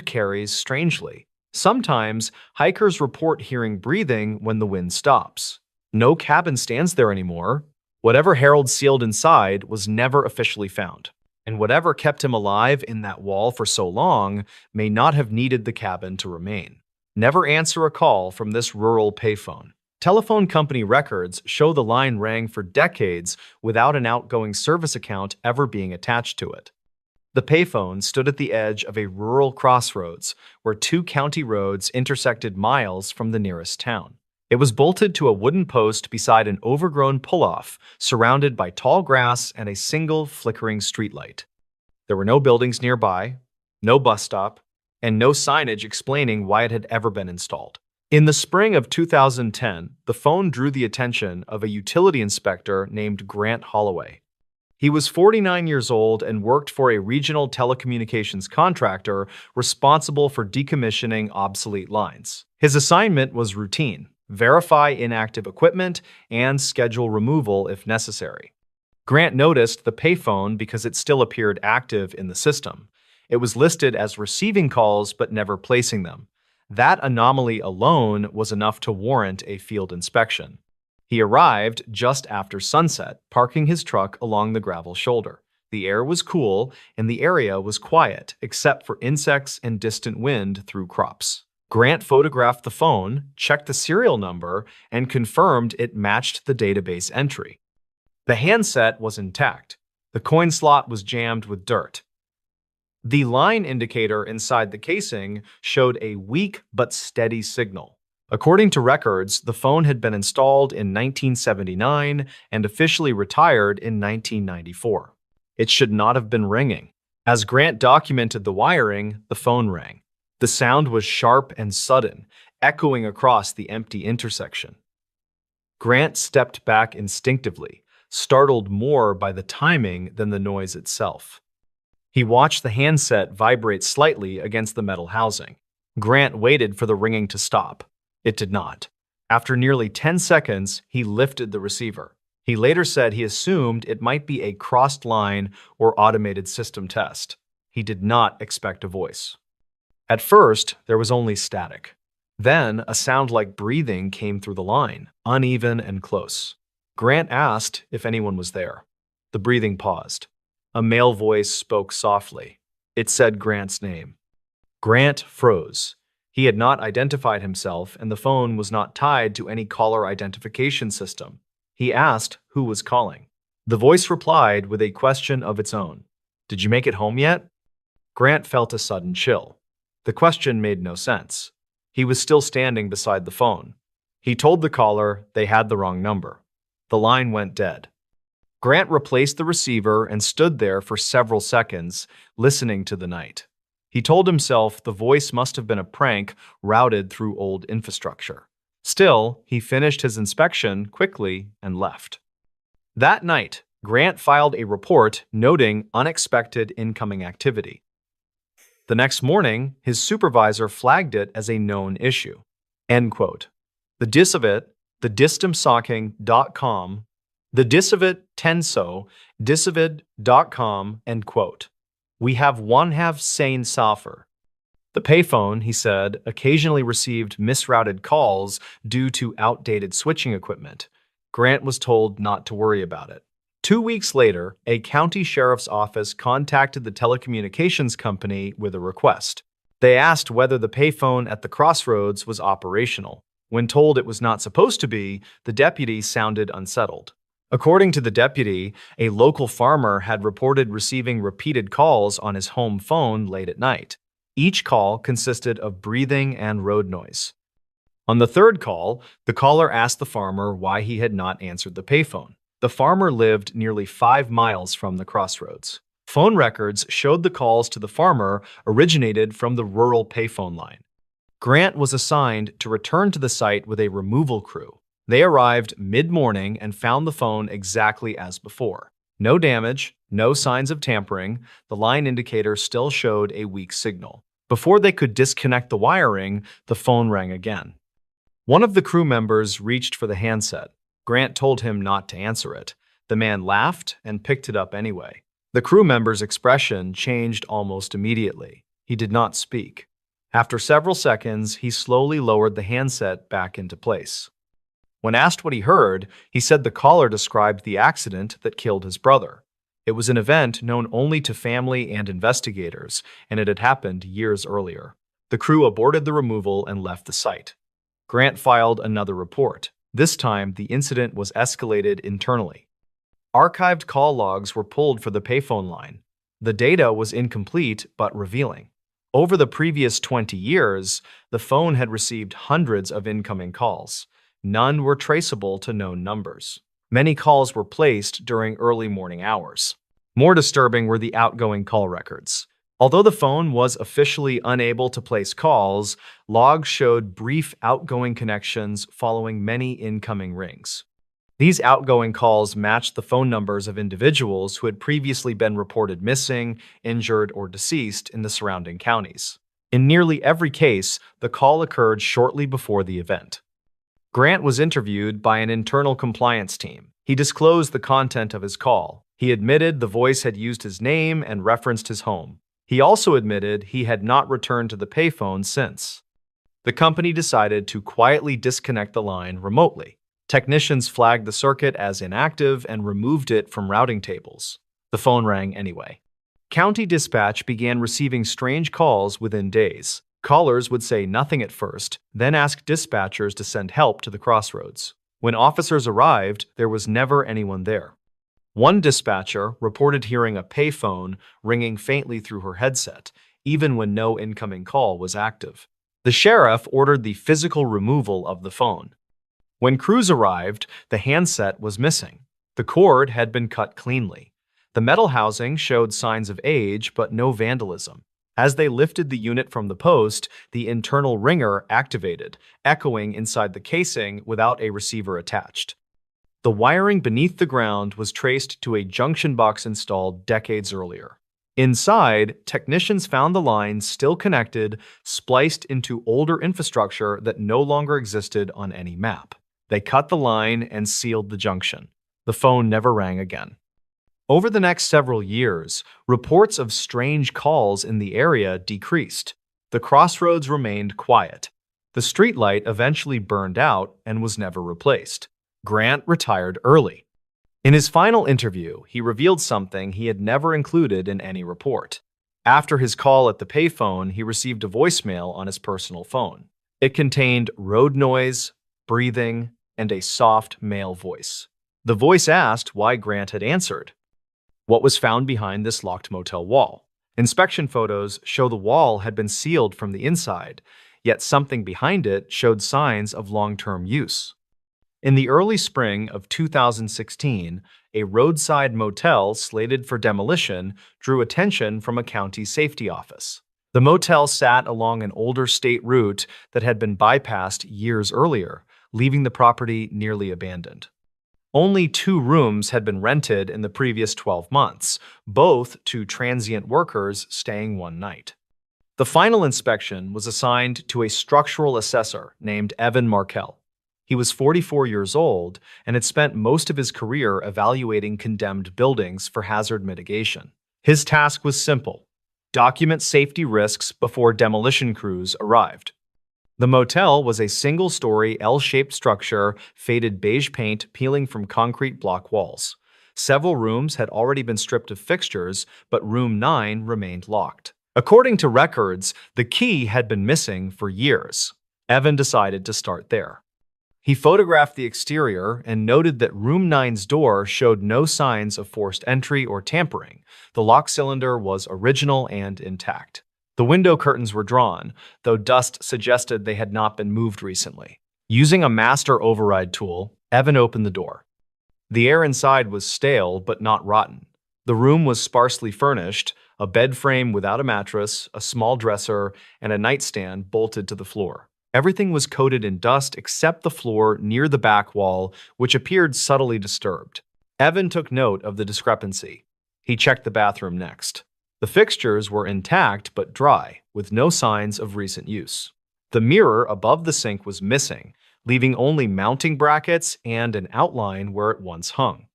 carries strangely. Sometimes, hikers report hearing breathing when the wind stops. No cabin stands there anymore. Whatever Harold sealed inside was never officially found. And whatever kept him alive in that wall for so long may not have needed the cabin to remain. Never answer a call from this rural payphone. Telephone company records show the line rang for decades without an outgoing service account ever being attached to it. The payphone stood at the edge of a rural crossroads where two county roads intersected miles from the nearest town. It was bolted to a wooden post beside an overgrown pull-off, surrounded by tall grass and a single flickering streetlight. There were no buildings nearby, no bus stop, and no signage explaining why it had ever been installed. In the spring of 2010, the phone drew the attention of a utility inspector named Grant Holloway. He was 49 years old and worked for a regional telecommunications contractor responsible for decommissioning obsolete lines. His assignment was routine: verify inactive equipment and schedule removal if necessary. Grant noticed the payphone because it still appeared active in the system. It was listed as receiving calls but never placing them. That anomaly alone was enough to warrant a field inspection. He arrived just after sunset, parking his truck along the gravel shoulder. The air was cool, and the area was quiet, except for insects and distant wind through crops. Grant photographed the phone, checked the serial number, and confirmed it matched the database entry. The handset was intact. The coin slot was jammed with dirt. The line indicator inside the casing showed a weak but steady signal. According to records, the phone had been installed in 1979 and officially retired in 1994. It should not have been ringing. As Grant documented the wiring, the phone rang. The sound was sharp and sudden, echoing across the empty intersection. Grant stepped back instinctively, startled more by the timing than the noise itself. He watched the handset vibrate slightly against the metal housing. Grant waited for the ringing to stop. It did not. After nearly 10 seconds, he lifted the receiver. He later said he assumed it might be a crossed line or automated system test. He did not expect a voice. At first, there was only static. Then, a sound like breathing came through the line, uneven and close. Grant asked if anyone was there. The breathing paused. A male voice spoke softly. It said Grant's name. Grant froze. He had not identified himself, and the phone was not tied to any caller identification system. He asked who was calling. The voice replied with a question of its own. "Did you make it home yet?" Grant felt a sudden chill. The question made no sense. He was still standing beside the phone. He told the caller they had the wrong number. The line went dead. Grant replaced the receiver and stood there for several seconds, listening to the night. He told himself the voice must have been a prank routed through old infrastructure. Still, he finished his inspection quickly and left. That night, Grant filed a report noting unexpected incoming activity. The next morning, his supervisor flagged it as a known issue. End quote. The dis of it, the distamsocking.com, the dis of it tenso, disovid.com, end quote. We have one have sane suffer. The payphone, he said, occasionally received misrouted calls due to outdated switching equipment. Grant was told not to worry about it. 2 weeks later, a county sheriff's office contacted the telecommunications company with a request. They asked whether the payphone at the crossroads was operational. When told it was not supposed to be, the deputy sounded unsettled. According to the deputy, a local farmer had reported receiving repeated calls on his home phone late at night. Each call consisted of breathing and road noise. On the third call, the caller asked the farmer why he had not answered the payphone. The farmer lived nearly 5 miles from the crossroads. Phone records showed the calls to the farmer originated from the rural payphone line. Grant was assigned to return to the site with a removal crew. They arrived mid-morning and found the phone exactly as before. No damage, no signs of tampering. The line indicator still showed a weak signal. Before they could disconnect the wiring, the phone rang again. One of the crew members reached for the handset. Grant told him not to answer it. The man laughed and picked it up anyway. The crew member's expression changed almost immediately. He did not speak. After several seconds, he slowly lowered the handset back into place. When asked what he heard, he said the caller described the accident that killed his brother. It was an event known only to family and investigators, and it had happened years earlier. The crew aborted the removal and left the site. Grant filed another report. This time, the incident was escalated internally. Archived call logs were pulled for the payphone line. The data was incomplete but revealing. Over the previous 20 years, the phone had received hundreds of incoming calls. None were traceable to known numbers. Many calls were placed during early morning hours. More disturbing were the outgoing call records. Although the phone was officially unable to place calls, logs showed brief outgoing connections following many incoming rings. These outgoing calls matched the phone numbers of individuals who had previously been reported missing, injured, or deceased in the surrounding counties. In nearly every case, the call occurred shortly before the event. Grant was interviewed by an internal compliance team. He disclosed the content of his call. He admitted the voice had used his name and referenced his home. He also admitted he had not returned to the payphone since. The company decided to quietly disconnect the line remotely. Technicians flagged the circuit as inactive and removed it from routing tables. The phone rang anyway. County dispatch began receiving strange calls within days. Callers would say nothing at first, then ask dispatchers to send help to the crossroads. When officers arrived, there was never anyone there. One dispatcher reported hearing a payphone ringing faintly through her headset, even when no incoming call was active. The sheriff ordered the physical removal of the phone. When crews arrived, the handset was missing. The cord had been cut cleanly. The metal housing showed signs of age, but no vandalism. As they lifted the unit from the post, the internal ringer activated, echoing inside the casing without a receiver attached. The wiring beneath the ground was traced to a junction box installed decades earlier. Inside, technicians found the lines still connected, spliced into older infrastructure that no longer existed on any map. They cut the line and sealed the junction. The phone never rang again. Over the next several years, reports of strange calls in the area decreased. The crossroads remained quiet. The streetlight eventually burned out and was never replaced. Grant retired early. In his final interview, he revealed something he had never included in any report. After his call at the payphone, he received a voicemail on his personal phone. It contained road noise, breathing, and a soft male voice. The voice asked why Grant had answered. What was found behind this locked motel wall? Inspection photos show the wall had been sealed from the inside, yet something behind it showed signs of long-term use. In the early spring of 2016, a roadside motel slated for demolition drew attention from a county safety office. The motel sat along an older state route that had been bypassed years earlier, leaving the property nearly abandoned. Only 2 rooms had been rented in the previous 12 months, both to transient workers staying one night. The final inspection was assigned to a structural assessor named Evan Markell. He was 44 years old and had spent most of his career evaluating condemned buildings for hazard mitigation. His task was simple: document safety risks before demolition crews arrived. The motel was a single-story L-shaped structure, faded beige paint peeling from concrete block walls. Several rooms had already been stripped of fixtures, but room 9 remained locked. According to records, the key had been missing for years. Evan decided to start there. He photographed the exterior and noted that room 9's door showed no signs of forced entry or tampering. The lock cylinder was original and intact. The window curtains were drawn, though dust suggested they had not been moved recently. Using a master override tool, Evan opened the door. The air inside was stale but not rotten. The room was sparsely furnished, a bed frame without a mattress, a small dresser, and a nightstand bolted to the floor. Everything was coated in dust except the floor near the back wall, which appeared subtly disturbed. Evan took note of the discrepancy. He checked the bathroom next. The fixtures were intact but dry, with no signs of recent use. The mirror above the sink was missing, leaving only mounting brackets and an outline where it once hung.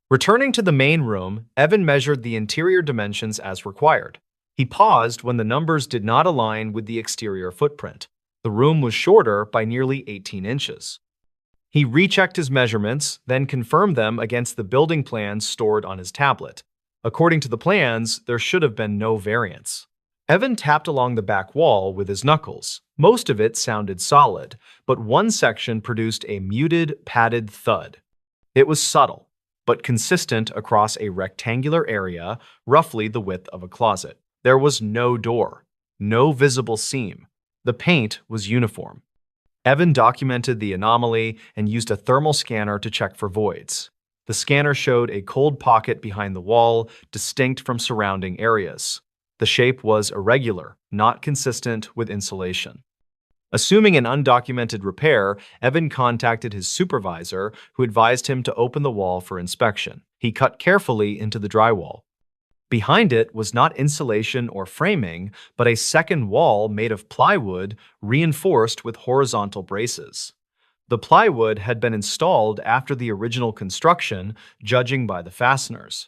Returning to the main room, Evan measured the interior dimensions as required. He paused when the numbers did not align with the exterior footprint. The room was shorter by nearly 18 inches. He rechecked his measurements, then confirmed them against the building plans stored on his tablet. According to the plans, there should have been no variance. Evan tapped along the back wall with his knuckles. Most of it sounded solid, but one section produced a muted, padded thud. It was subtle, but consistent across a rectangular area, roughly the width of a closet. There was no door, no visible seam. The paint was uniform. Evan documented the anomaly and used a thermal scanner to check for voids. The scanner showed a cold pocket behind the wall, distinct from surrounding areas. The shape was irregular, not consistent with insulation. Assuming an undocumented repair, Evan contacted his supervisor, who advised him to open the wall for inspection. He cut carefully into the drywall. Behind it was not insulation or framing, but a second wall made of plywood reinforced with horizontal braces. The plywood had been installed after the original construction, judging by the fasteners.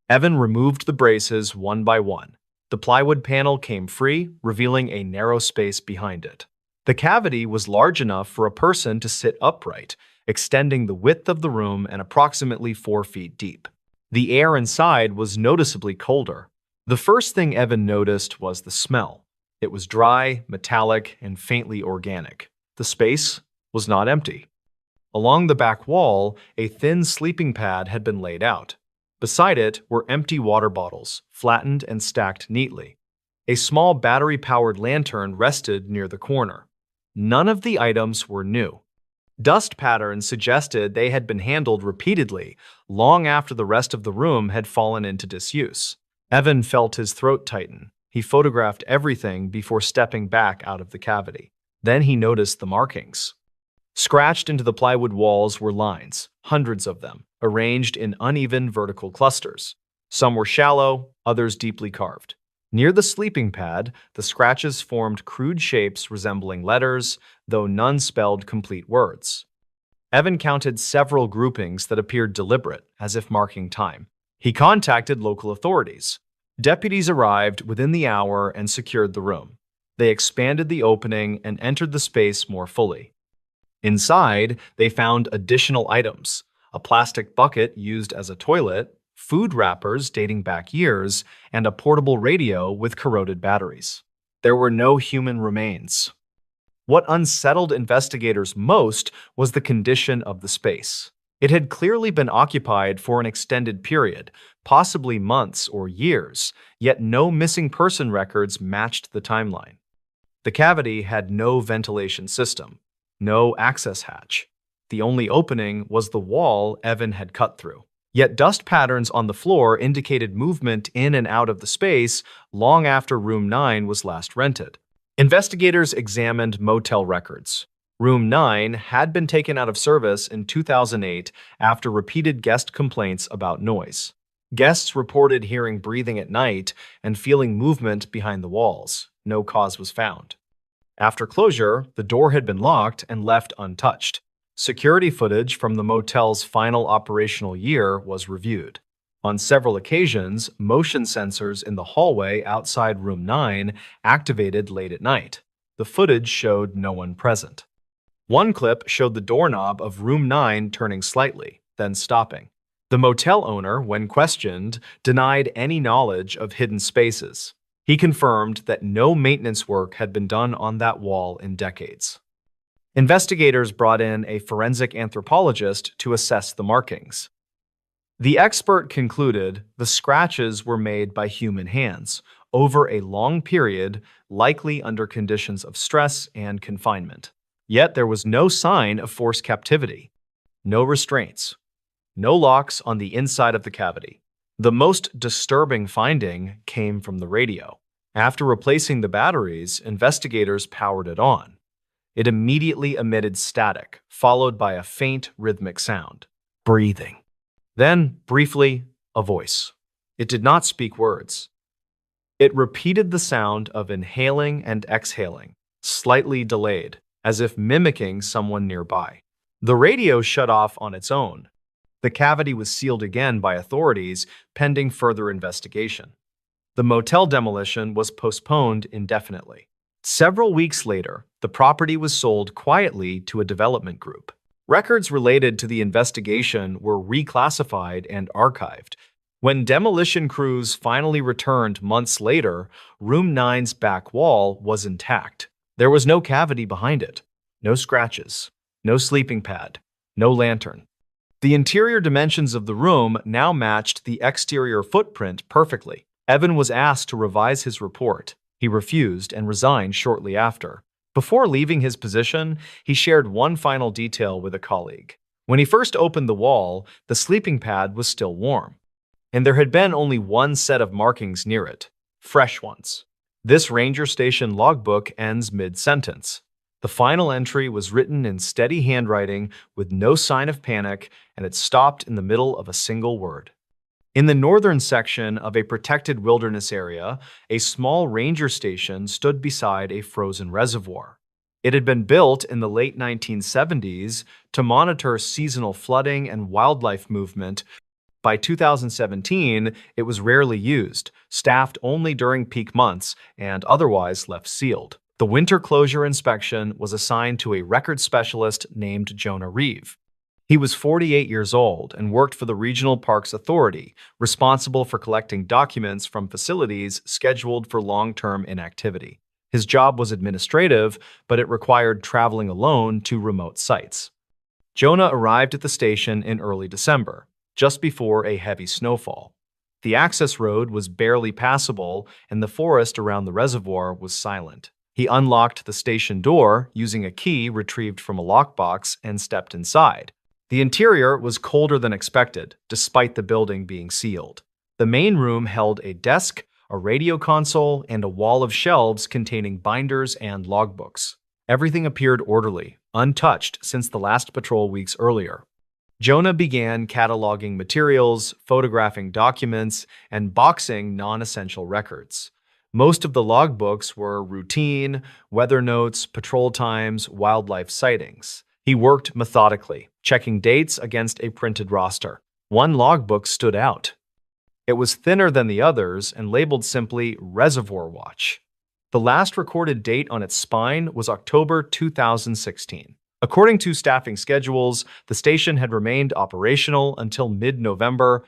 Evan removed the braces one by one. The plywood panel came free, revealing a narrow space behind it. The cavity was large enough for a person to sit upright, extending the width of the room and approximately 4 feet deep. The air inside was noticeably colder. The first thing Evan noticed was the smell. It was dry, metallic, and faintly organic. The space was not empty. Along the back wall, a thin sleeping pad had been laid out. Beside it were empty water bottles, flattened and stacked neatly. A small battery-powered lantern rested near the corner. None of the items were new. Dust patterns suggested they had been handled repeatedly, long after the rest of the room had fallen into disuse. Evan felt his throat tighten. He photographed everything before stepping back out of the cavity. Then he noticed the markings. Scratched into the plywood walls were lines, hundreds of them, arranged in uneven vertical clusters. Some were shallow, others deeply carved. Near the sleeping pad, the scratches formed crude shapes resembling letters, though none spelled complete words. Evan counted several groupings that appeared deliberate, as if marking time. He contacted local authorities. Deputies arrived within the hour and secured the room. They expanded the opening and entered the space more fully. Inside, they found additional items: a plastic bucket used as a toilet, food wrappers dating back years, and a portable radio with corroded batteries. There were no human remains. What unsettled investigators most was the condition of the space. It had clearly been occupied for an extended period, possibly months or years, yet no missing person records matched the timeline. The cavity had no ventilation system, no access hatch. The only opening was the wall Evan had cut through. Yet dust patterns on the floor indicated movement in and out of the space long after Room 9 was last rented. Investigators examined motel records. Room 9 had been taken out of service in 2008 after repeated guest complaints about noise. Guests reported hearing breathing at night and feeling movement behind the walls. No cause was found. After closure, the door had been locked and left untouched. Security footage from the motel's final operational year was reviewed. On several occasions, motion sensors in the hallway outside Room 9 activated late at night. The footage showed no one present. One clip showed the doorknob of Room 9 turning slightly, then stopping. The motel owner, when questioned, denied any knowledge of hidden spaces. He confirmed that no maintenance work had been done on that wall in decades. Investigators brought in a forensic anthropologist to assess the markings. The expert concluded the scratches were made by human hands over a long period, likely under conditions of stress and confinement. Yet there was no sign of forced captivity, no restraints, no locks on the inside of the cavity. The most disturbing finding came from the radio. After replacing the batteries, investigators powered it on. It immediately emitted static, followed by a faint rhythmic sound. Breathing. Then, briefly, a voice. It did not speak words. It repeated the sound of inhaling and exhaling, slightly delayed, as if mimicking someone nearby. The radio shut off on its own. The cavity was sealed again by authorities, pending further investigation. The motel demolition was postponed indefinitely. Several weeks later, the property was sold quietly to a development group. Records related to the investigation were reclassified and archived. When demolition crews finally returned months later, Room 9's back wall was intact. There was no cavity behind it, no scratches, no sleeping pad, no lantern. The interior dimensions of the room now matched the exterior footprint perfectly. Evan was asked to revise his report. He refused and resigned shortly after. Before leaving his position, he shared one final detail with a colleague. When he first opened the wall, the sleeping pad was still warm, and there had been only one set of markings near it, fresh ones. This ranger station logbook ends mid-sentence. The final entry was written in steady handwriting with no sign of panic, and it stopped in the middle of a single word. In the northern section of a protected wilderness area, a small ranger station stood beside a frozen reservoir. It had been built in the late 1970s to monitor seasonal flooding and wildlife movement. By 2017, it was rarely used, staffed only during peak months, and otherwise left sealed. The winter closure inspection was assigned to a record specialist named Jonah Reeve. He was 48 years old and worked for the Regional Parks Authority, responsible for collecting documents from facilities scheduled for long-term inactivity. His job was administrative, but it required traveling alone to remote sites. Jonah arrived at the station in early December, just before a heavy snowfall. The access road was barely passable, and the forest around the reservoir was silent. He unlocked the station door using a key retrieved from a lockbox and stepped inside. The interior was colder than expected, despite the building being sealed. The main room held a desk, a radio console, and a wall of shelves containing binders and logbooks. Everything appeared orderly, untouched since the last patrol weeks earlier. Jonah began cataloging materials, photographing documents, and boxing non-essential records. Most of the logbooks were routine, weather notes, patrol times, wildlife sightings. He worked methodically, checking dates against a printed roster. One logbook stood out. It was thinner than the others and labeled simply Reservoir Watch. The last recorded date on its spine was October 2016. According to staffing schedules, the station had remained operational until mid-November.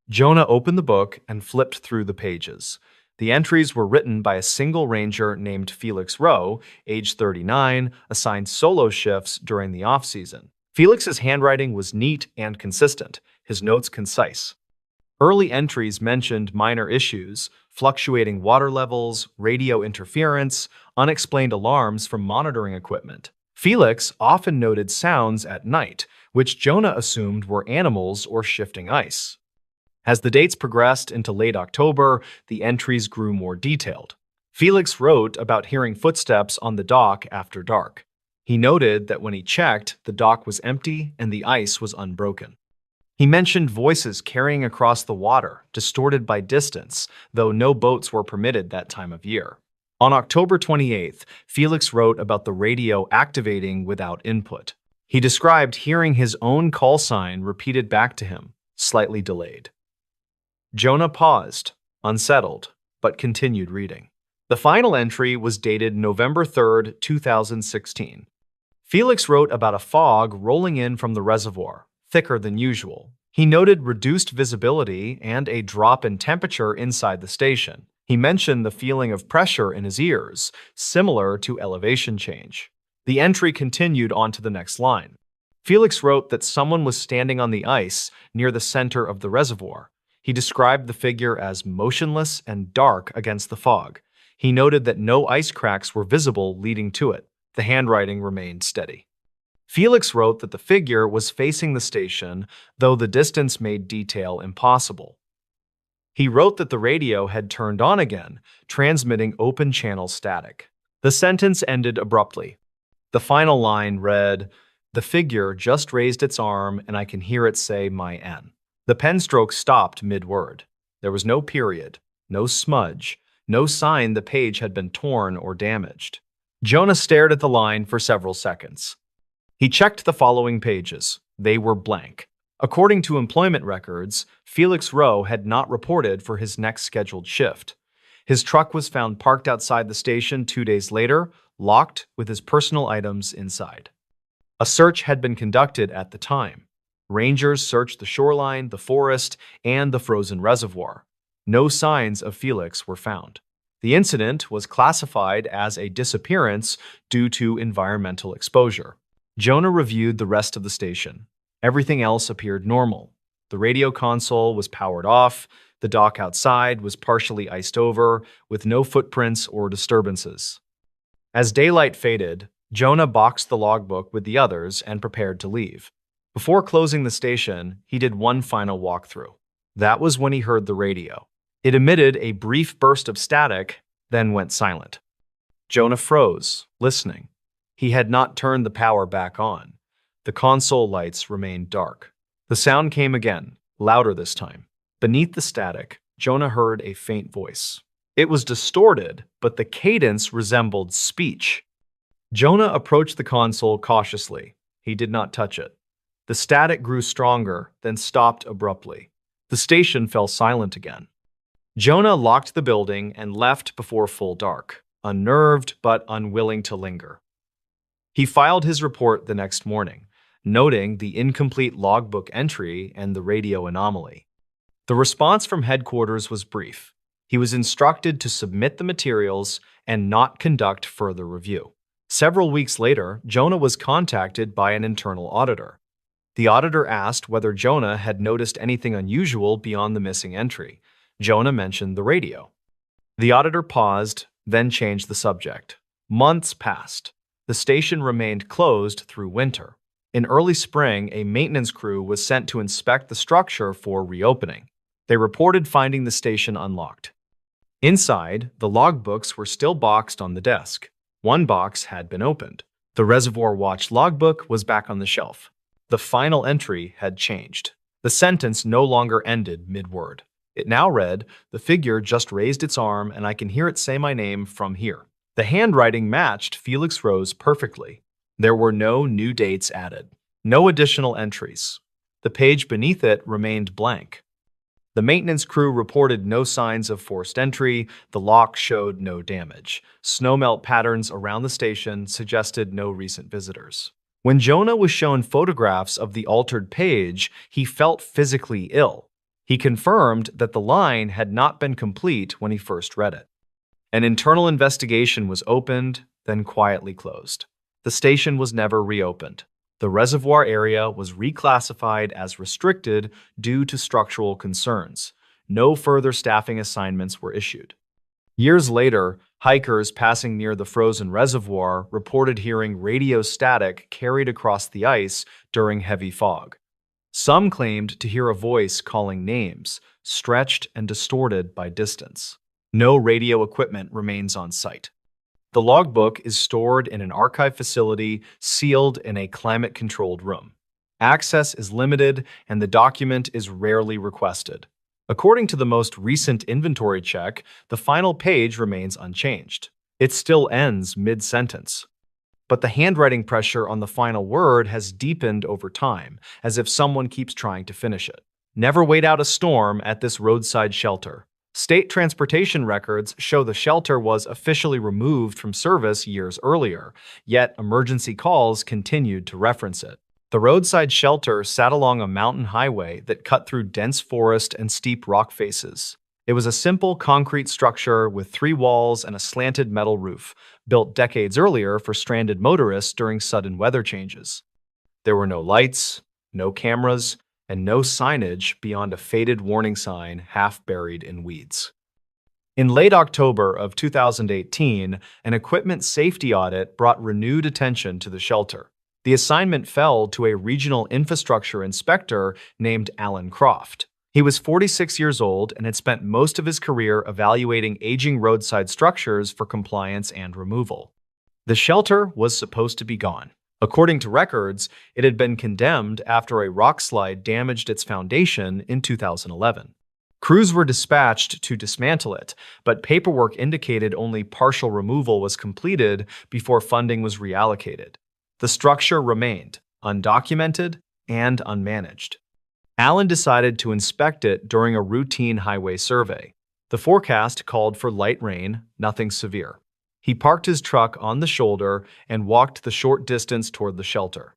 Jonah opened the book and flipped through the pages. The entries were written by a single ranger named Felix Rowe, age 39, assigned solo shifts during the off-season. Felix's handwriting was neat and consistent, his notes concise. Early entries mentioned minor issues, fluctuating water levels, radio interference, unexplained alarms from monitoring equipment. Felix often noted sounds at night, which Jonah assumed were animals or shifting ice. As the dates progressed into late October, the entries grew more detailed. Felix wrote about hearing footsteps on the dock after dark. He noted that when he checked, the dock was empty and the ice was unbroken. He mentioned voices carrying across the water, distorted by distance, though no boats were permitted that time of year. On October 28th, Felix wrote about the radio activating without input. He described hearing his own call sign repeated back to him, slightly delayed. Jonah paused, unsettled, but continued reading. The final entry was dated November 3rd, 2016. Felix wrote about a fog rolling in from the reservoir, thicker than usual. He noted reduced visibility and a drop in temperature inside the station. He mentioned the feeling of pressure in his ears, similar to elevation change. The entry continued on to the next line. Felix wrote that someone was standing on the ice near the center of the reservoir. He described the figure as motionless and dark against the fog. He noted that no ice cracks were visible leading to it. The handwriting remained steady. Felix wrote that the figure was facing the station, though the distance made detail impossible. He wrote that the radio had turned on again, transmitting open-channel static. The sentence ended abruptly. The final line read, "The figure just raised its arm and I can hear it say my N." The pen stroke stopped mid-word. There was no period, no smudge, no sign the page had been torn or damaged. Jonah stared at the line for several seconds. He checked the following pages. They were blank. According to employment records, Felix Rowe had not reported for his next scheduled shift. His truck was found parked outside the station 2 days later, locked with his personal items inside. A search had been conducted at the time. Rangers searched the shoreline, the forest, and the frozen reservoir. No signs of Felix were found. The incident was classified as a disappearance due to environmental exposure. Jonah reviewed the rest of the station. Everything else appeared normal. The radio console was powered off, the dock outside was partially iced over, with no footprints or disturbances. As daylight faded, Jonah boxed the logbook with the others and prepared to leave. Before closing the station, he did one final walkthrough. That was when he heard the radio. It emitted a brief burst of static, then went silent. Jonah froze, listening. He had not turned the power back on. The console lights remained dark. The sound came again, louder this time. Beneath the static, Jonah heard a faint voice. It was distorted, but the cadence resembled speech. Jonah approached the console cautiously. He did not touch it. The static grew stronger, then stopped abruptly. The station fell silent again. Jonah locked the building and left before full dark, unnerved but unwilling to linger. He filed his report the next morning, noting the incomplete logbook entry and the radio anomaly. The response from headquarters was brief. He was instructed to submit the materials and not conduct further review. Several weeks later, Jonah was contacted by an internal auditor. The auditor asked whether Jonah had noticed anything unusual beyond the missing entry. Jonah mentioned the radio. The auditor paused, then changed the subject. Months passed. The station remained closed through winter. In early spring, a maintenance crew was sent to inspect the structure for reopening. They reported finding the station unlocked. Inside, the logbooks were still boxed on the desk. One box had been opened. The Reservoir Watch logbook was back on the shelf. The final entry had changed. The sentence no longer ended mid-word. It now read, "The figure just raised its arm and I can hear it say my name from here." The handwriting matched Felix Rowe's perfectly. There were no new dates added. No additional entries. The page beneath it remained blank. The maintenance crew reported no signs of forced entry. The lock showed no damage. Snowmelt patterns around the station suggested no recent visitors. When Jonah was shown photographs of the altered page, he felt physically ill. He confirmed that the line had not been complete when he first read it. An internal investigation was opened, then quietly closed. The station was never reopened. The reservoir area was reclassified as restricted due to structural concerns. No further staffing assignments were issued. Years later, hikers passing near the frozen reservoir reported hearing radio static carried across the ice during heavy fog. Some claimed to hear a voice calling names, stretched and distorted by distance. No radio equipment remains on site. The logbook is stored in an archive facility sealed in a climate-controlled room. Access is limited and the document is rarely requested. According to the most recent inventory check, the final page remains unchanged. It still ends mid-sentence. But the handwriting pressure on the final word has deepened over time, as if someone keeps trying to finish it. Never wait out a storm at this roadside shelter. State transportation records show the shelter was officially removed from service years earlier, yet emergency calls continued to reference it. The roadside shelter sat along a mountain highway that cut through dense forest and steep rock faces. It was a simple concrete structure with 3 walls and a slanted metal roof, built decades earlier for stranded motorists during sudden weather changes. There were no lights, no cameras, and no signage beyond a faded warning sign half buried in weeds. In late October of 2018, an equipment safety audit brought renewed attention to the shelter. The assignment fell to a regional infrastructure inspector named Alan Croft. He was 46 years old and had spent most of his career evaluating aging roadside structures for compliance and removal. The shelter was supposed to be gone. According to records, it had been condemned after a rock slide damaged its foundation in 2011. Crews were dispatched to dismantle it, but paperwork indicated only partial removal was completed before funding was reallocated. The structure remained undocumented and unmanaged. Allen decided to inspect it during a routine highway survey. The forecast called for light rain, nothing severe. He parked his truck on the shoulder and walked the short distance toward the shelter.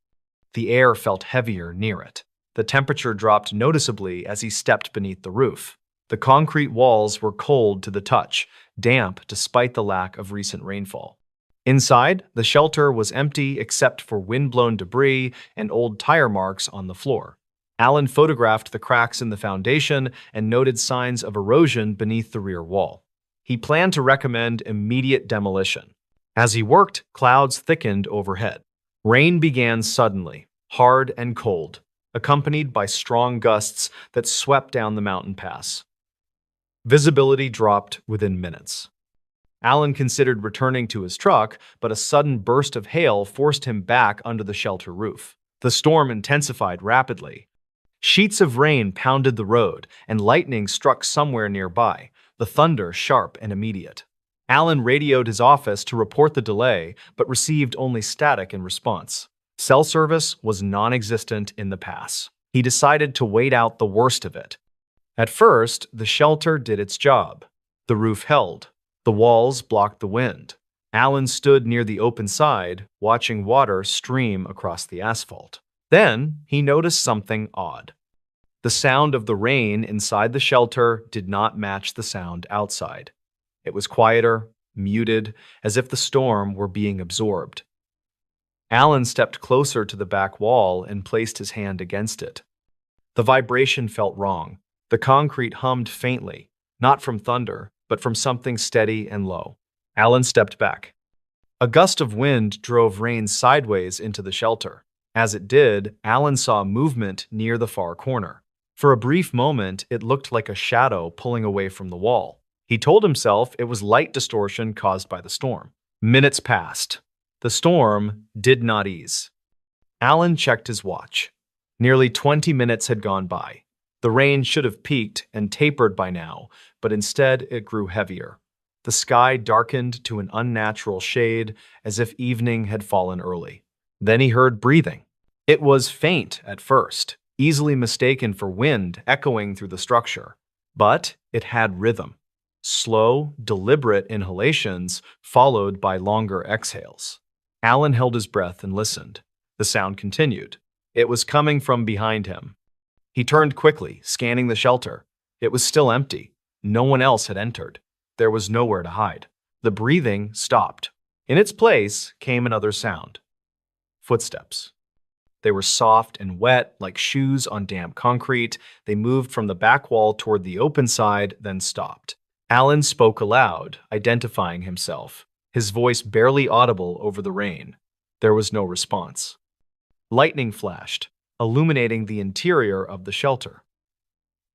The air felt heavier near it. The temperature dropped noticeably as he stepped beneath the roof. The concrete walls were cold to the touch, damp despite the lack of recent rainfall. Inside, the shelter was empty except for wind-blown debris and old tire marks on the floor. Allen photographed the cracks in the foundation and noted signs of erosion beneath the rear wall. He planned to recommend immediate demolition. As he worked, clouds thickened overhead. Rain began suddenly, hard and cold, accompanied by strong gusts that swept down the mountain pass. Visibility dropped within minutes. Allen considered returning to his truck, but a sudden burst of hail forced him back under the shelter roof. The storm intensified rapidly. Sheets of rain pounded the road, and lightning struck somewhere nearby, the thunder sharp and immediate. Allen radioed his office to report the delay, but received only static in response. Cell service was non-existent in the pass. He decided to wait out the worst of it. At first, the shelter did its job. The roof held. The walls blocked the wind. Allen stood near the open side, watching water stream across the asphalt. Then, he noticed something odd. The sound of the rain inside the shelter did not match the sound outside. It was quieter, muted, as if the storm were being absorbed. Allen stepped closer to the back wall and placed his hand against it. The vibration felt wrong. The concrete hummed faintly, not from thunder, but from something steady and low. Allen stepped back. A gust of wind drove rain sideways into the shelter. As it did, Allen saw movement near the far corner. For a brief moment, it looked like a shadow pulling away from the wall. He told himself it was light distortion caused by the storm. Minutes passed. The storm did not ease. Allen checked his watch. Nearly 20 minutes had gone by. The rain should have peaked and tapered by now, but instead it grew heavier. The sky darkened to an unnatural shade, as if evening had fallen early. Then he heard breathing. It was faint at first, easily mistaken for wind echoing through the structure. But it had rhythm. Slow, deliberate inhalations followed by longer exhales. Allen held his breath and listened. The sound continued. It was coming from behind him. He turned quickly, scanning the shelter. It was still empty. No one else had entered. There was nowhere to hide. The breathing stopped. In its place came another sound. Footsteps. They were soft and wet, like shoes on damp concrete. They moved from the back wall toward the open side, then stopped. Allen spoke aloud, identifying himself, his voice barely audible over the rain. There was no response. Lightning flashed, illuminating the interior of the shelter.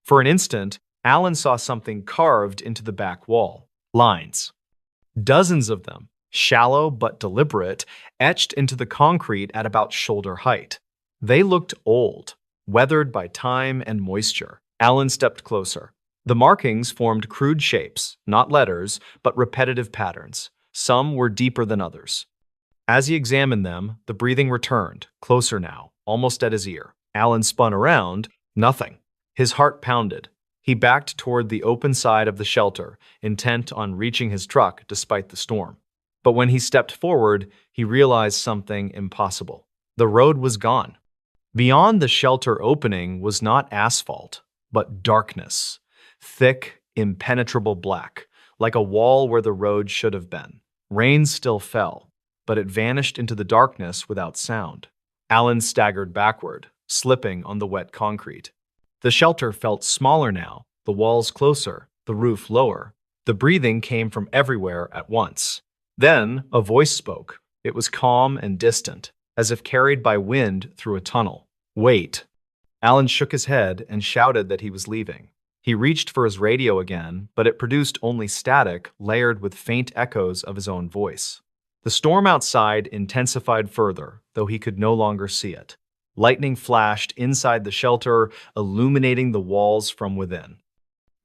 For an instant, Allen saw something carved into the back wall. Lines. Dozens of them, shallow but deliberate, etched into the concrete at about shoulder height. They looked old, weathered by time and moisture. Allen stepped closer. The markings formed crude shapes, not letters, but repetitive patterns. Some were deeper than others. As he examined them, the breathing returned, closer now, almost at his ear. Allen spun around. Nothing. His heart pounded. He backed toward the open side of the shelter, intent on reaching his truck despite the storm. But when he stepped forward, he realized something impossible. The road was gone. Beyond the shelter opening was not asphalt, but darkness. Thick, impenetrable black, like a wall where the road should have been. Rain still fell, but it vanished into the darkness without sound. Allen staggered backward, slipping on the wet concrete. The shelter felt smaller now, the walls closer, the roof lower. The breathing came from everywhere at once. Then a voice spoke. It was calm and distant, as if carried by wind through a tunnel. "Wait." Allen shook his head and shouted that he was leaving. He reached for his radio again, but it produced only static layered with faint echoes of his own voice. The storm outside intensified further, though he could no longer see it. Lightning flashed inside the shelter, illuminating the walls from within.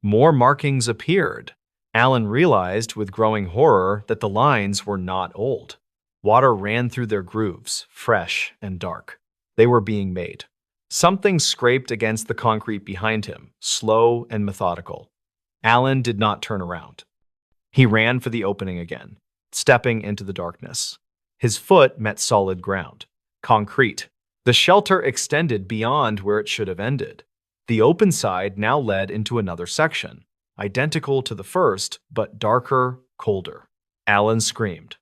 More markings appeared. Allen realized with growing horror that the lines were not old. Water ran through their grooves, fresh and dark. They were being made. Something scraped against the concrete behind him, slow and methodical. Alan did not turn around. He ran for the opening again, stepping into the darkness. His foot met solid ground. Concrete. The shelter extended beyond where it should have ended. The open side now led into another section, identical to the first, but darker, colder. Alan screamed.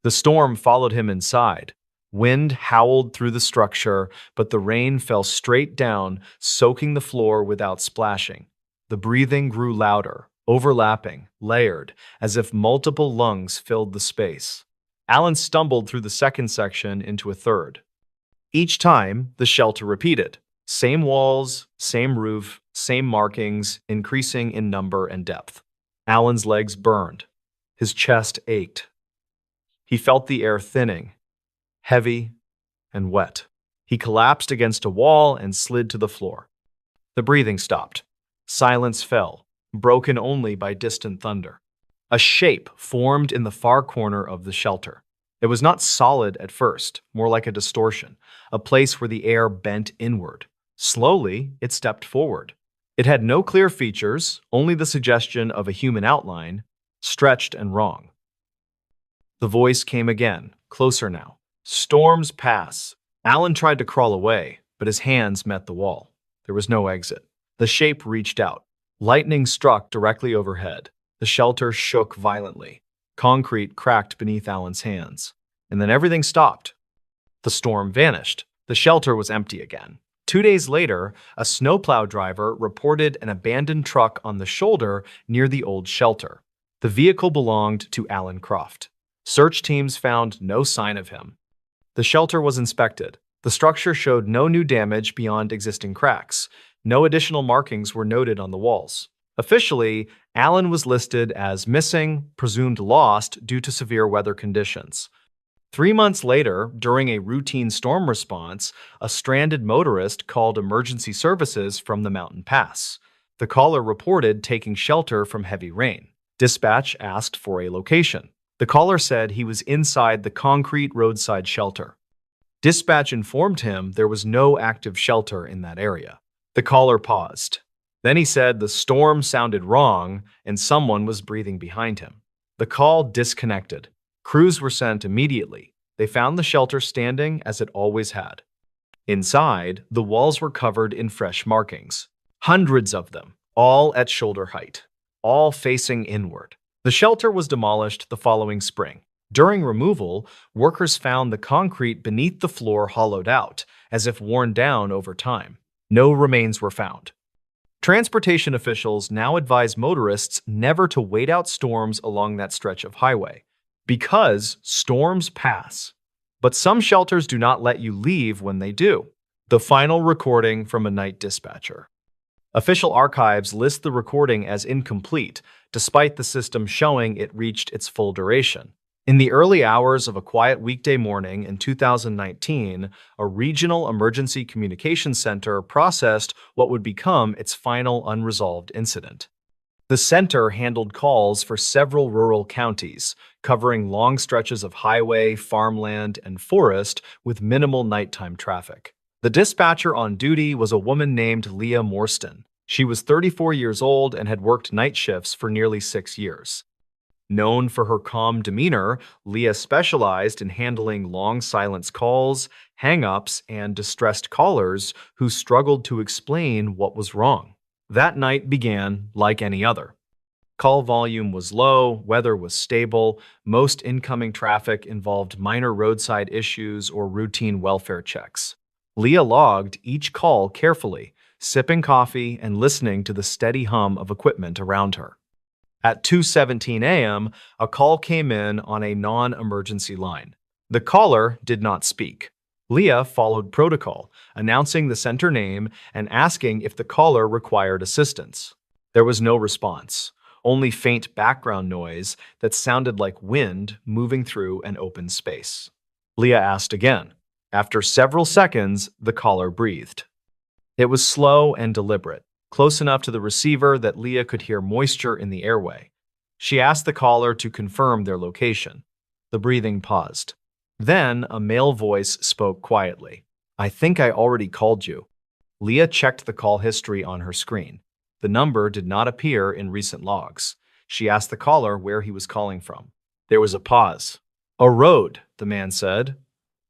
The storm followed him inside. Wind howled through the structure, but the rain fell straight down, soaking the floor without splashing. The breathing grew louder, overlapping, layered, as if multiple lungs filled the space. Alan stumbled through the second section into a third. Each time, the shelter repeated. Same walls, same roof, same markings, increasing in number and depth. Alan's legs burned. His chest ached. He felt the air thinning, heavy and wet. He collapsed against a wall and slid to the floor. The breathing stopped. Silence fell, broken only by distant thunder. A shape formed in the far corner of the shelter. It was not solid at first, more like a distortion, a place where the air bent inward. Slowly, it stepped forward. It had no clear features, only the suggestion of a human outline, stretched and wrong. The voice came again, closer now. Storms pass. Alan tried to crawl away, but his hands met the wall. There was no exit. The shape reached out. Lightning struck directly overhead. The shelter shook violently. Concrete cracked beneath Alan's hands. And then everything stopped. The storm vanished. The shelter was empty again. 2 days later, a snowplow driver reported an abandoned truck on the shoulder near the old shelter. The vehicle belonged to Alan Croft. Search teams found no sign of him. The shelter was inspected. The structure showed no new damage beyond existing cracks. No additional markings were noted on the walls. Officially, Alan was listed as missing, presumed lost due to severe weather conditions. 3 months later, during a routine storm response, a stranded motorist called emergency services from the mountain pass. The caller reported taking shelter from heavy rain. Dispatch asked for a location. The caller said he was inside the concrete roadside shelter. Dispatch informed him there was no active shelter in that area. The caller paused. Then he said the storm sounded wrong and someone was breathing behind him. The call disconnected. Crews were sent immediately. They found the shelter standing as it always had. Inside, the walls were covered in fresh markings. Hundreds of them, all at shoulder height, all facing inward. The shelter was demolished the following spring. During removal, workers found the concrete beneath the floor hollowed out, as if worn down over time. No remains were found. Transportation officials now advise motorists never to wait out storms along that stretch of highway, because storms pass. But some shelters do not let you leave when they do. The final recording from a night dispatcher. Official archives list the recording as incomplete, despite the system showing it reached its full duration. In the early hours of a quiet weekday morning in 2019, a regional emergency communications center processed what would become its final unresolved incident. The center handled calls for several rural counties, covering long stretches of highway, farmland, and forest with minimal nighttime traffic. The dispatcher on duty was a woman named Leah Morstan. She was 34 years old and had worked night shifts for nearly 6 years. Known for her calm demeanor, Leah specialized in handling long silence calls, hang-ups, and distressed callers who struggled to explain what was wrong. That night began like any other. Call volume was low, weather was stable, most incoming traffic involved minor roadside issues or routine welfare checks. Leah logged each call carefully, sipping coffee and listening to the steady hum of equipment around her. At 2:17 a.m., a call came in on a non-emergency line. The caller did not speak. Leah followed protocol, announcing the center name and asking if the caller required assistance. There was no response, only faint background noise that sounded like wind moving through an open space. Leah asked again. After several seconds, the caller breathed. It was slow and deliberate, close enough to the receiver that Leah could hear moisture in the airway. She asked the caller to confirm their location. The breathing paused. Then a male voice spoke quietly. "I think I already called you." Leah checked the call history on her screen. The number did not appear in recent logs. She asked the caller where he was calling from. There was a pause. "A road," the man said.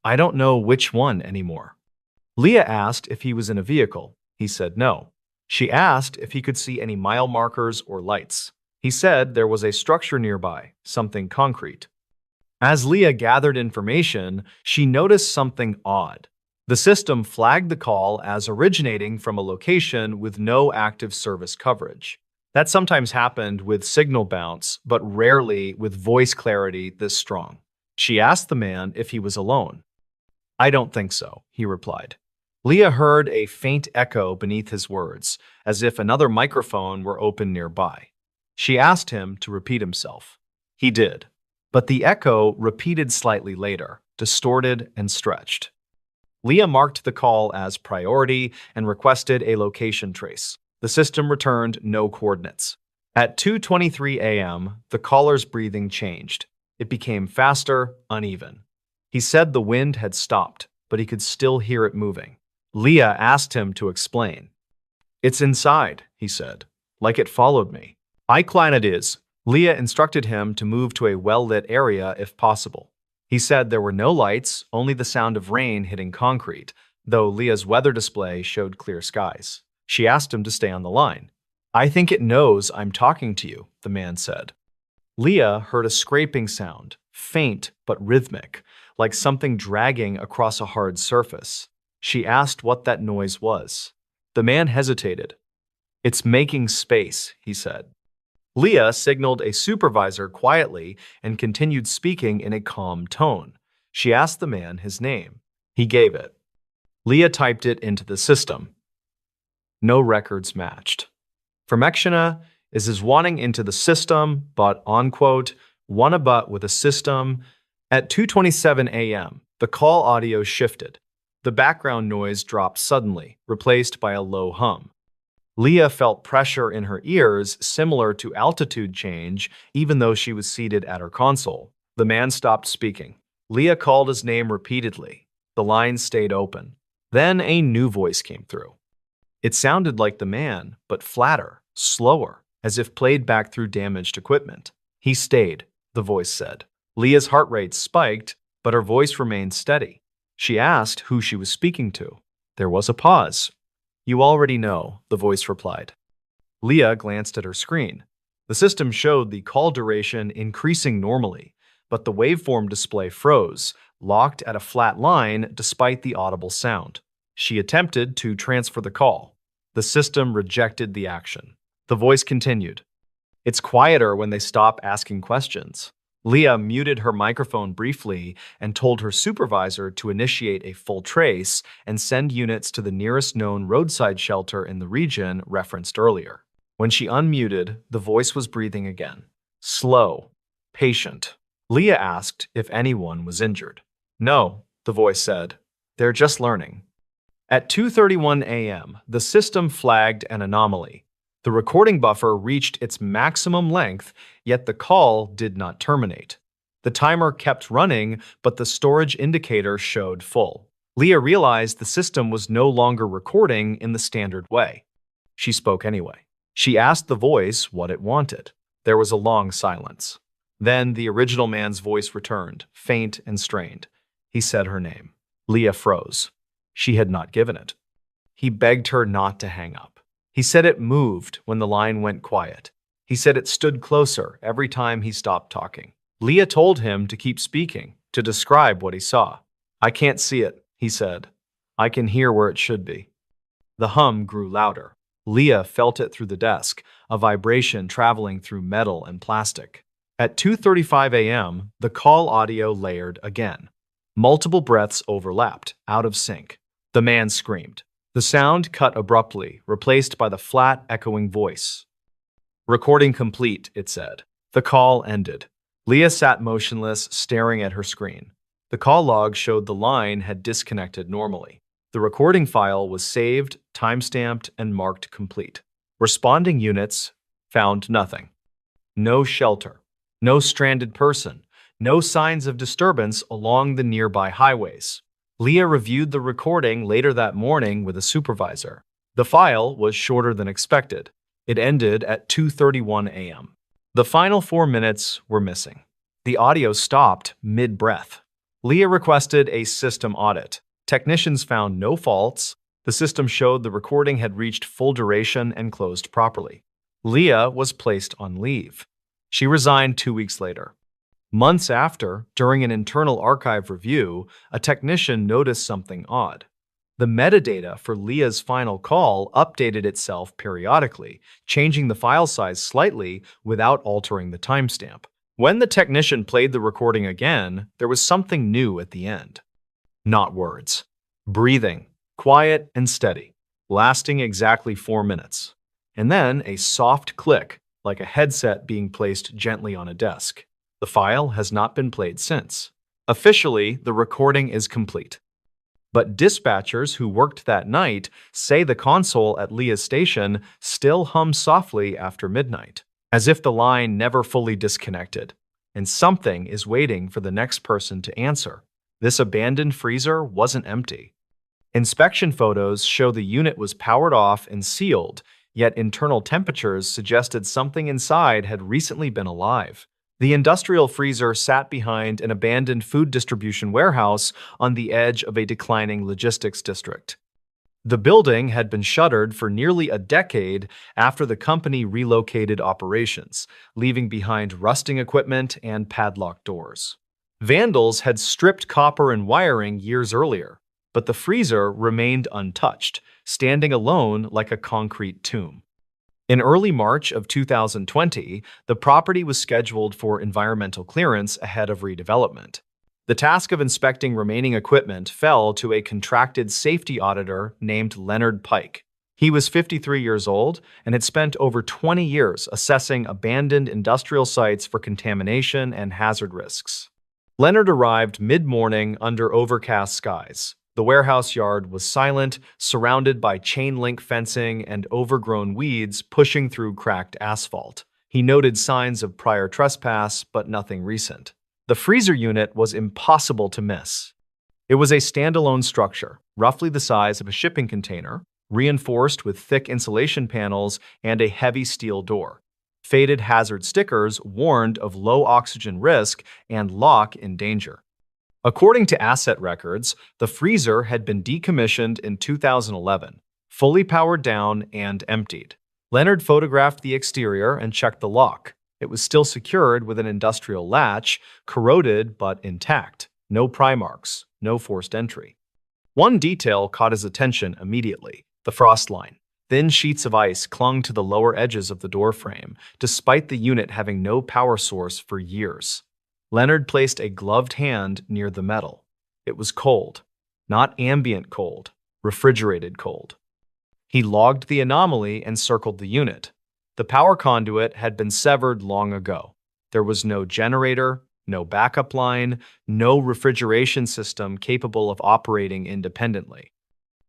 "I don't know which one anymore." Leah asked if he was in a vehicle. He said no. She asked if he could see any mile markers or lights. He said there was a structure nearby, something concrete. As Leah gathered information, she noticed something odd. The system flagged the call as originating from a location with no active service coverage. That sometimes happened with signal bounce, but rarely with voice clarity this strong. She asked the man if he was alone. "I don't think so," he replied. Leah heard a faint echo beneath his words, as if another microphone were open nearby. She asked him to repeat himself. He did, but the echo repeated slightly later, distorted and stretched. Leah marked the call as priority and requested a location trace. The system returned no coordinates. At 2:23 a.m., the caller's breathing changed. It became faster, uneven. He said the wind had stopped, but he could still hear it moving. Leah asked him to explain. "It's inside," he said, "like it followed me." "I climb it is." Leah instructed him to move to a well-lit area if possible. He said there were no lights, only the sound of rain hitting concrete, though Leah's weather display showed clear skies. She asked him to stay on the line. "I think it knows I'm talking to you," the man said. Leah heard a scraping sound, faint but rhythmic, like something dragging across a hard surface. She asked what that noise was. The man hesitated. "It's making space," he said. Leah signaled a supervisor quietly and continued speaking in a calm tone. She asked the man his name. He gave it. Leah typed it into the system. No records matched. Formectiona is wanting into the system, but unquote, wanna but with a system. At 2:27 a.m., the call audio shifted. The background noise dropped suddenly, replaced by a low hum. Leah felt pressure in her ears similar to altitude change, even though she was seated at her console. The man stopped speaking. Leah called his name repeatedly. The line stayed open. Then a new voice came through. It sounded like the man, but flatter, slower, as if played back through damaged equipment. "He stayed," the voice said. Leah's heart rate spiked, but her voice remained steady. She asked who she was speaking to. There was a pause. "You already know," the voice replied. Leah glanced at her screen. The system showed the call duration increasing normally, but the waveform display froze, locked at a flat line despite the audible sound. She attempted to transfer the call. The system rejected the action. The voice continued. "It's quieter when they stop asking questions." Leah muted her microphone briefly and told her supervisor to initiate a full trace and send units to the nearest known roadside shelter in the region referenced earlier. When she unmuted, the voice was breathing again. Slow, patient. Leah asked if anyone was injured. "No," the voice said. "They're just learning." At 2:31 a.m., the system flagged an anomaly. The recording buffer reached its maximum length, yet the call did not terminate. The timer kept running, but the storage indicator showed full. Leah realized the system was no longer recording in the standard way. She spoke anyway. She asked the voice what it wanted. There was a long silence. Then the original man's voice returned, faint and strained. He said her name. Leah froze. She had not given it. He begged her not to hang up. He said it moved when the line went quiet. He said it stood closer every time he stopped talking. Leah told him to keep speaking, to describe what he saw. "I can't see it," he said. "I can hear where it should be." The hum grew louder. Leah felt it through the desk, a vibration traveling through metal and plastic. At 2:35 a.m., the call audio layered again. Multiple breaths overlapped, out of sync. The man screamed. The sound cut abruptly, replaced by the flat, echoing voice. "Recording complete," it said. The call ended. Leah sat motionless, staring at her screen. The call log showed the line had disconnected normally. The recording file was saved, timestamped, and marked complete. Responding units found nothing. No shelter. No stranded person. No signs of disturbance along the nearby highways. Leah reviewed the recording later that morning with a supervisor. The file was shorter than expected. It ended at 2:31 a.m. The final 4 minutes were missing. The audio stopped mid-breath. Leah requested a system audit. Technicians found no faults. The system showed the recording had reached full duration and closed properly. Leah was placed on leave. She resigned 2 weeks later. Months after, during an internal archive review, a technician noticed something odd. The metadata for Leah's final call updated itself periodically, changing the file size slightly without altering the timestamp. When the technician played the recording again, there was something new at the end. Not words. Breathing, quiet and steady, lasting exactly 4 minutes. And then a soft click, like a headset being placed gently on a desk. The file has not been played since. Officially, the recording is complete. But dispatchers who worked that night say the console at Leah's station still hums softly after midnight, as if the line never fully disconnected, and something is waiting for the next person to answer. This abandoned freezer wasn't empty. Inspection photos show the unit was powered off and sealed, yet internal temperatures suggested something inside had recently been alive. The industrial freezer sat behind an abandoned food distribution warehouse on the edge of a declining logistics district. The building had been shuttered for nearly a decade after the company relocated operations, leaving behind rusting equipment and padlocked doors. Vandals had stripped copper and wiring years earlier, but the freezer remained untouched, standing alone like a concrete tomb. In early March of 2020, the property was scheduled for environmental clearance ahead of redevelopment. The task of inspecting remaining equipment fell to a contracted safety auditor named Leonard Pike. He was 53 years old and had spent over 20 years assessing abandoned industrial sites for contamination and hazard risks. Leonard arrived mid-morning under overcast skies. The warehouse yard was silent, surrounded by chain-link fencing and overgrown weeds pushing through cracked asphalt. He noted signs of prior trespass, but nothing recent. The freezer unit was impossible to miss. It was a standalone structure, roughly the size of a shipping container, reinforced with thick insulation panels and a heavy steel door. Faded hazard stickers warned of low oxygen risk and lock in danger. According to asset records, the freezer had been decommissioned in 2011, fully powered down and emptied. Leonard photographed the exterior and checked the lock. It was still secured with an industrial latch, corroded but intact. No pry marks, no forced entry. One detail caught his attention immediately: the frost line. Thin sheets of ice clung to the lower edges of the door frame, despite the unit having no power source for years. Leonard placed a gloved hand near the metal. It was cold, not ambient cold, refrigerated cold. He logged the anomaly and circled the unit. The power conduit had been severed long ago. There was no generator, no backup line, no refrigeration system capable of operating independently.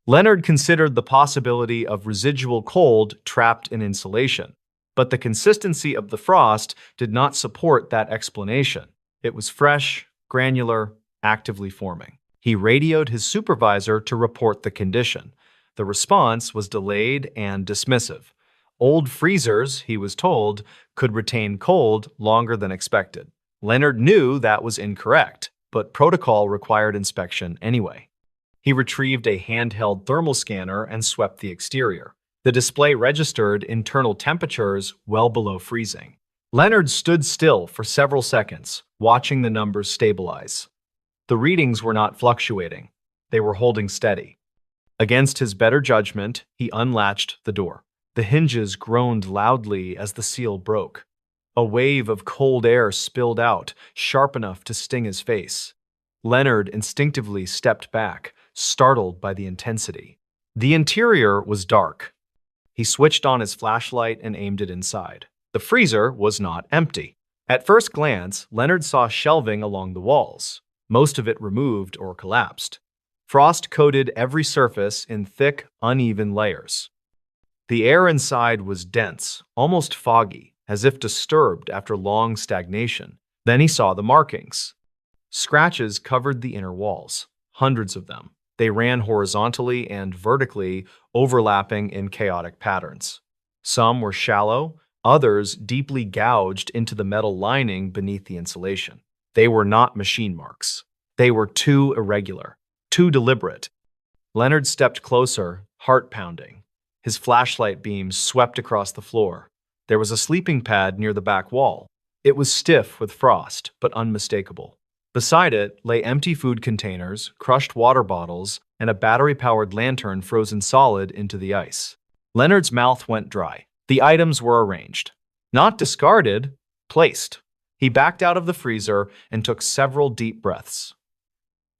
Leonard considered the possibility of residual cold trapped in insulation, but the consistency of the frost did not support that explanation. It was fresh, granular, actively forming. He radioed his supervisor to report the condition. The response was delayed and dismissive. Old freezers, he was told, could retain cold longer than expected. Leonard knew that was incorrect, but protocol required inspection anyway. He retrieved a handheld thermal scanner and swept the exterior. The display registered internal temperatures well below freezing. Leonard stood still for several seconds, watching the numbers stabilize. The readings were not fluctuating. They were holding steady. Against his better judgment, he unlatched the door. The hinges groaned loudly as the seal broke. A wave of cold air spilled out, sharp enough to sting his face. Leonard instinctively stepped back, startled by the intensity. The interior was dark. He switched on his flashlight and aimed it inside. The freezer was not empty. At first glance, Leonard saw shelving along the walls, most of it removed or collapsed. Frost coated every surface in thick, uneven layers. The air inside was dense, almost foggy, as if disturbed after long stagnation. Then he saw the markings. Scratches covered the inner walls. hundreds of them. They ran horizontally and vertically, overlapping in chaotic patterns. Some were shallow, others deeply gouged into the metal lining beneath the insulation. They were not machine marks. They were too irregular, too deliberate. Leonard stepped closer, heart pounding. His flashlight beams swept across the floor. There was a sleeping pad near the back wall. It was stiff with frost, but unmistakable. Beside it lay empty food containers, crushed water bottles, and a battery-powered lantern frozen solid into the ice. Leonard's mouth went dry. The items were arranged. Not discarded, placed. He backed out of the freezer and took several deep breaths.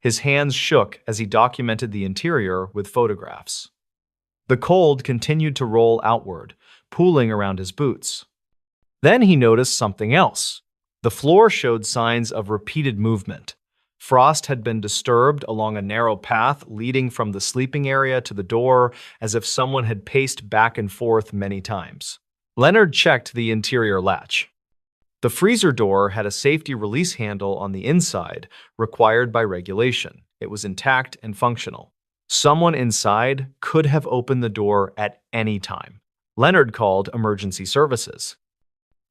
His hands shook as he documented the interior with photographs. The cold continued to roll outward, pooling around his boots. Then he noticed something else. The floor showed signs of repeated movement. Frost had been disturbed along a narrow path leading from the sleeping area to the door, as if someone had paced back and forth many times. Leonard checked the interior latch. The freezer door had a safety release handle on the inside, required by regulation. It was intact and functional. Someone inside could have opened the door at any time. Leonard called emergency services.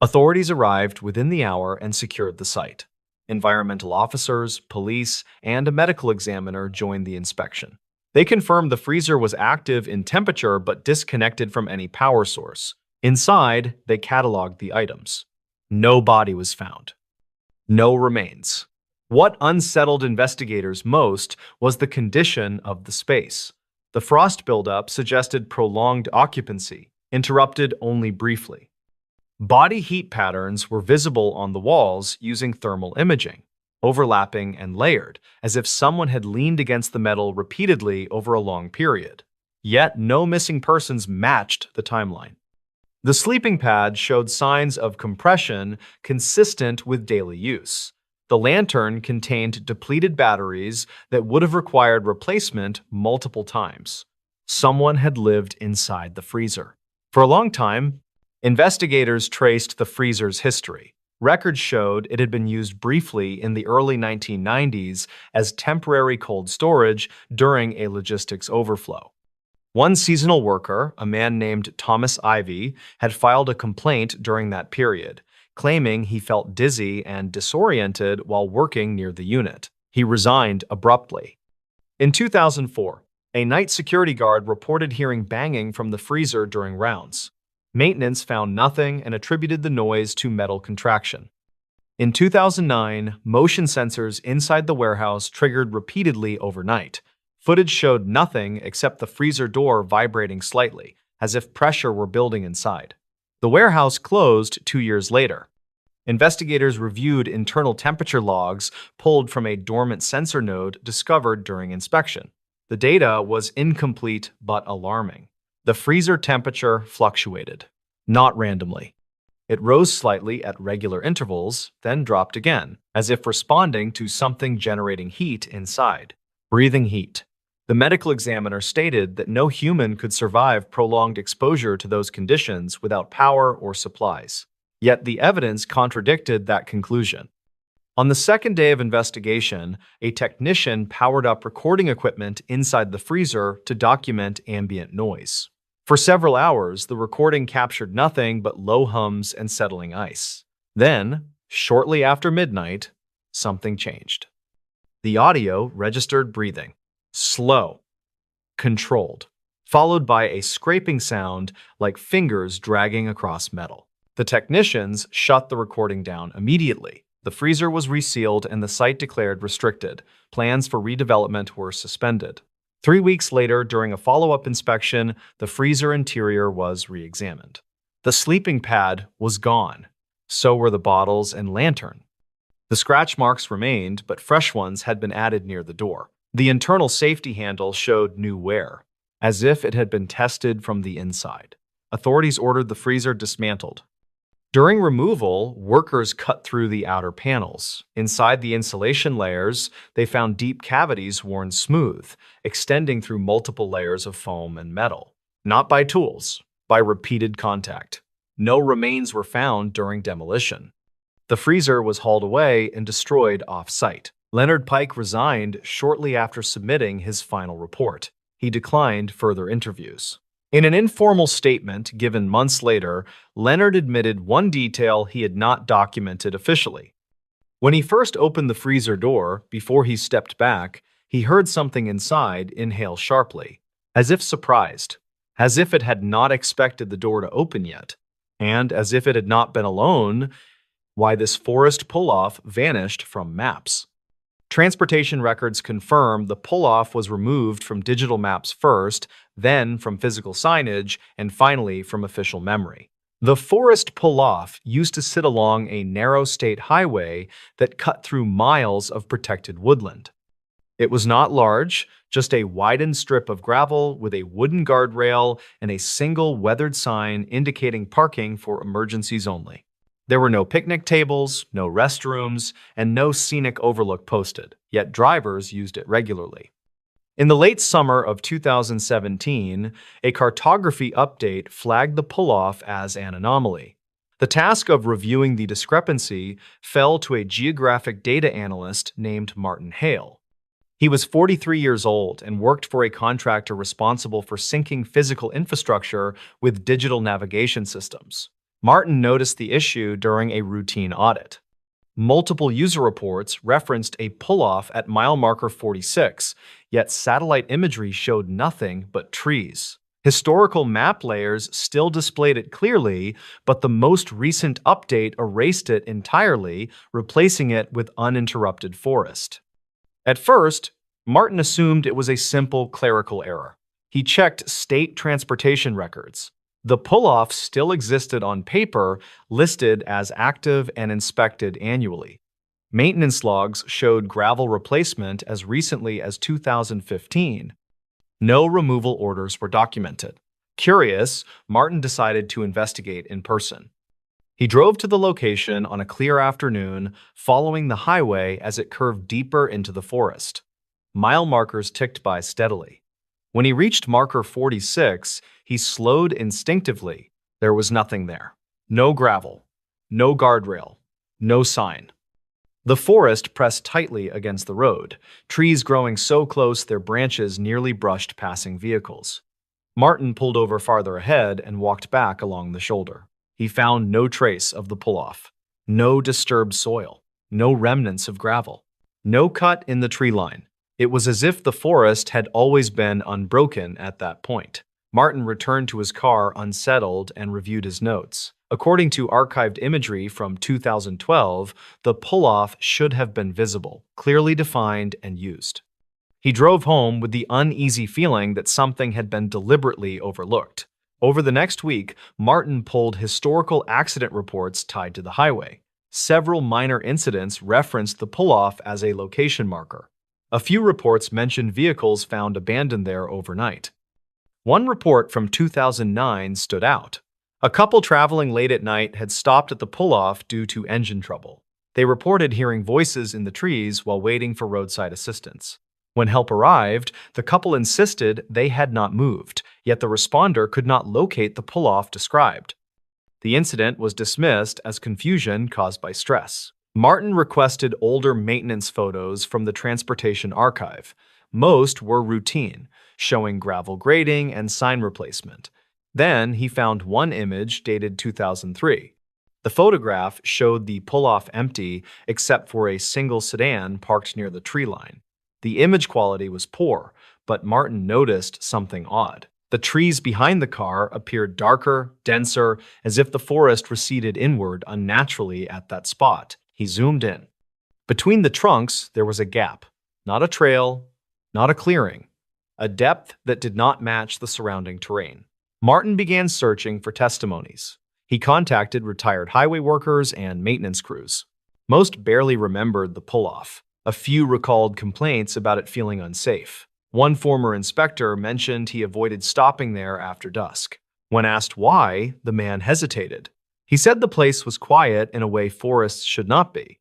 Authorities arrived within the hour and secured the site. Environmental officers, police, and a medical examiner joined the inspection. They confirmed the freezer was active in temperature but disconnected from any power source. Inside, they cataloged the items. No body was found. No remains. What unsettled investigators most was the condition of the space. The frost buildup suggested prolonged occupancy, interrupted only briefly. Body heat patterns were visible on the walls using thermal imaging, overlapping and layered, as if someone had leaned against the metal repeatedly over a long period. Yet no missing persons matched the timeline. The sleeping pad showed signs of compression consistent with daily use. The lantern contained depleted batteries that would have required replacement multiple times. Someone had lived inside the freezer. For a long time, investigators traced the freezer's history. Records showed it had been used briefly in the early 1990s as temporary cold storage during a logistics overflow. One seasonal worker, a man named Thomas Ivy, had filed a complaint during that period, claiming he felt dizzy and disoriented while working near the unit. He resigned abruptly. In 2004, a night security guard reported hearing banging from the freezer during rounds. Maintenance found nothing and attributed the noise to metal contraction. In 2009, motion sensors inside the warehouse triggered repeatedly overnight. Footage showed nothing except the freezer door vibrating slightly, as if pressure were building inside. The warehouse closed 2 years later. Investigators reviewed internal temperature logs pulled from a dormant sensor node discovered during inspection. The data was incomplete but alarming. The freezer temperature fluctuated, not randomly. It rose slightly at regular intervals, then dropped again, as if responding to something generating heat inside. Breathing heat. The medical examiner stated that no human could survive prolonged exposure to those conditions without power or supplies. Yet the evidence contradicted that conclusion. On the second day of investigation, a technician powered up recording equipment inside the freezer to document ambient noise. For several hours, the recording captured nothing but low hums and settling ice. Then, shortly after midnight, something changed. The audio registered breathing. Slow, controlled, followed by a scraping sound like fingers dragging across metal. The technicians shut the recording down immediately. The freezer was resealed and the site declared restricted. Plans for redevelopment were suspended. 3 weeks later, during a follow-up inspection, the freezer interior was re-examined. The sleeping pad was gone. So were the bottles and lantern. The scratch marks remained, but fresh ones had been added near the door. The internal safety handle showed new wear, as if it had been tested from the inside. Authorities ordered the freezer dismantled. During removal, workers cut through the outer panels. Inside the insulation layers, they found deep cavities worn smooth, extending through multiple layers of foam and metal. Not by tools, by repeated contact. No remains were found during demolition. The freezer was hauled away and destroyed off-site. Leonard Pike resigned shortly after submitting his final report. He declined further interviews. In an informal statement given months later, Leonard admitted one detail he had not documented officially. When he first opened the freezer door, before he stepped back, he heard something inside inhale sharply, as if surprised, as if it had not expected the door to open yet, and as if it had not been alone, why this forest pull-off vanished from maps. Transportation records confirm the pull-off was removed from digital maps first, then from physical signage, and finally from official memory. The forest pull-off used to sit along a narrow state highway that cut through miles of protected woodland. It was not large, just a widened strip of gravel with a wooden guardrail and a single weathered sign indicating parking for emergencies only. There were no picnic tables, no restrooms, and no scenic overlook posted, yet drivers used it regularly. In the late summer of 2017, a cartography update flagged the pull-off as an anomaly. The task of reviewing the discrepancy fell to a geographic data analyst named Martin Hale. He was 43 years old and worked for a contractor responsible for syncing physical infrastructure with digital navigation systems. Martin noticed the issue during a routine audit. Multiple user reports referenced a pull-off at mile marker 46, yet satellite imagery showed nothing but trees. Historical map layers still displayed it clearly, but the most recent update erased it entirely, replacing it with uninterrupted forest. At first, Martin assumed it was a simple clerical error. He checked state transportation records. The pull-off still existed on paper, listed as active and inspected annually. Maintenance logs showed gravel replacement as recently as 2015. No removal orders were documented. Curious, Martin decided to investigate in person. He drove to the location on a clear afternoon, following the highway as it curved deeper into the forest. Mile markers ticked by steadily. When he reached marker 46, he slowed instinctively. There was nothing there. No gravel, no guardrail, no sign. The forest pressed tightly against the road, trees growing so close their branches nearly brushed passing vehicles. Martin pulled over farther ahead and walked back along the shoulder. He found no trace of the pull-off, no disturbed soil, no remnants of gravel, no cut in the tree line. It was as if the forest had always been unbroken at that point. Martin returned to his car unsettled and reviewed his notes. According to archived imagery from 2012, the pull-off should have been visible, clearly defined, and used. He drove home with the uneasy feeling that something had been deliberately overlooked. Over the next week, Martin pulled historical accident reports tied to the highway. Several minor incidents referenced the pull-off as a location marker. A few reports mentioned vehicles found abandoned there overnight. One report from 2009 stood out. A couple traveling late at night had stopped at the pull-off due to engine trouble. They reported hearing voices in the trees while waiting for roadside assistance. When help arrived, the couple insisted they had not moved, yet the responder could not locate the pull-off described. The incident was dismissed as confusion caused by stress. Martin requested older maintenance photos from the transportation archive. Most were routine, showing gravel grading and sign replacement. Then he found one image dated 2003. The photograph showed the pull-off empty except for a single sedan parked near the tree line. The image quality was poor, but Martin noticed something odd. The trees behind the car appeared darker, denser, as if the forest receded inward unnaturally at that spot. He zoomed in. Between the trunks, there was a gap. Not a trail, not a clearing. A depth that did not match the surrounding terrain. Martin began searching for testimonies. He contacted retired highway workers and maintenance crews. Most barely remembered the pull-off. A few recalled complaints about it feeling unsafe. One former inspector mentioned he avoided stopping there after dusk. When asked why, the man hesitated. He said the place was quiet in a way forests should not be.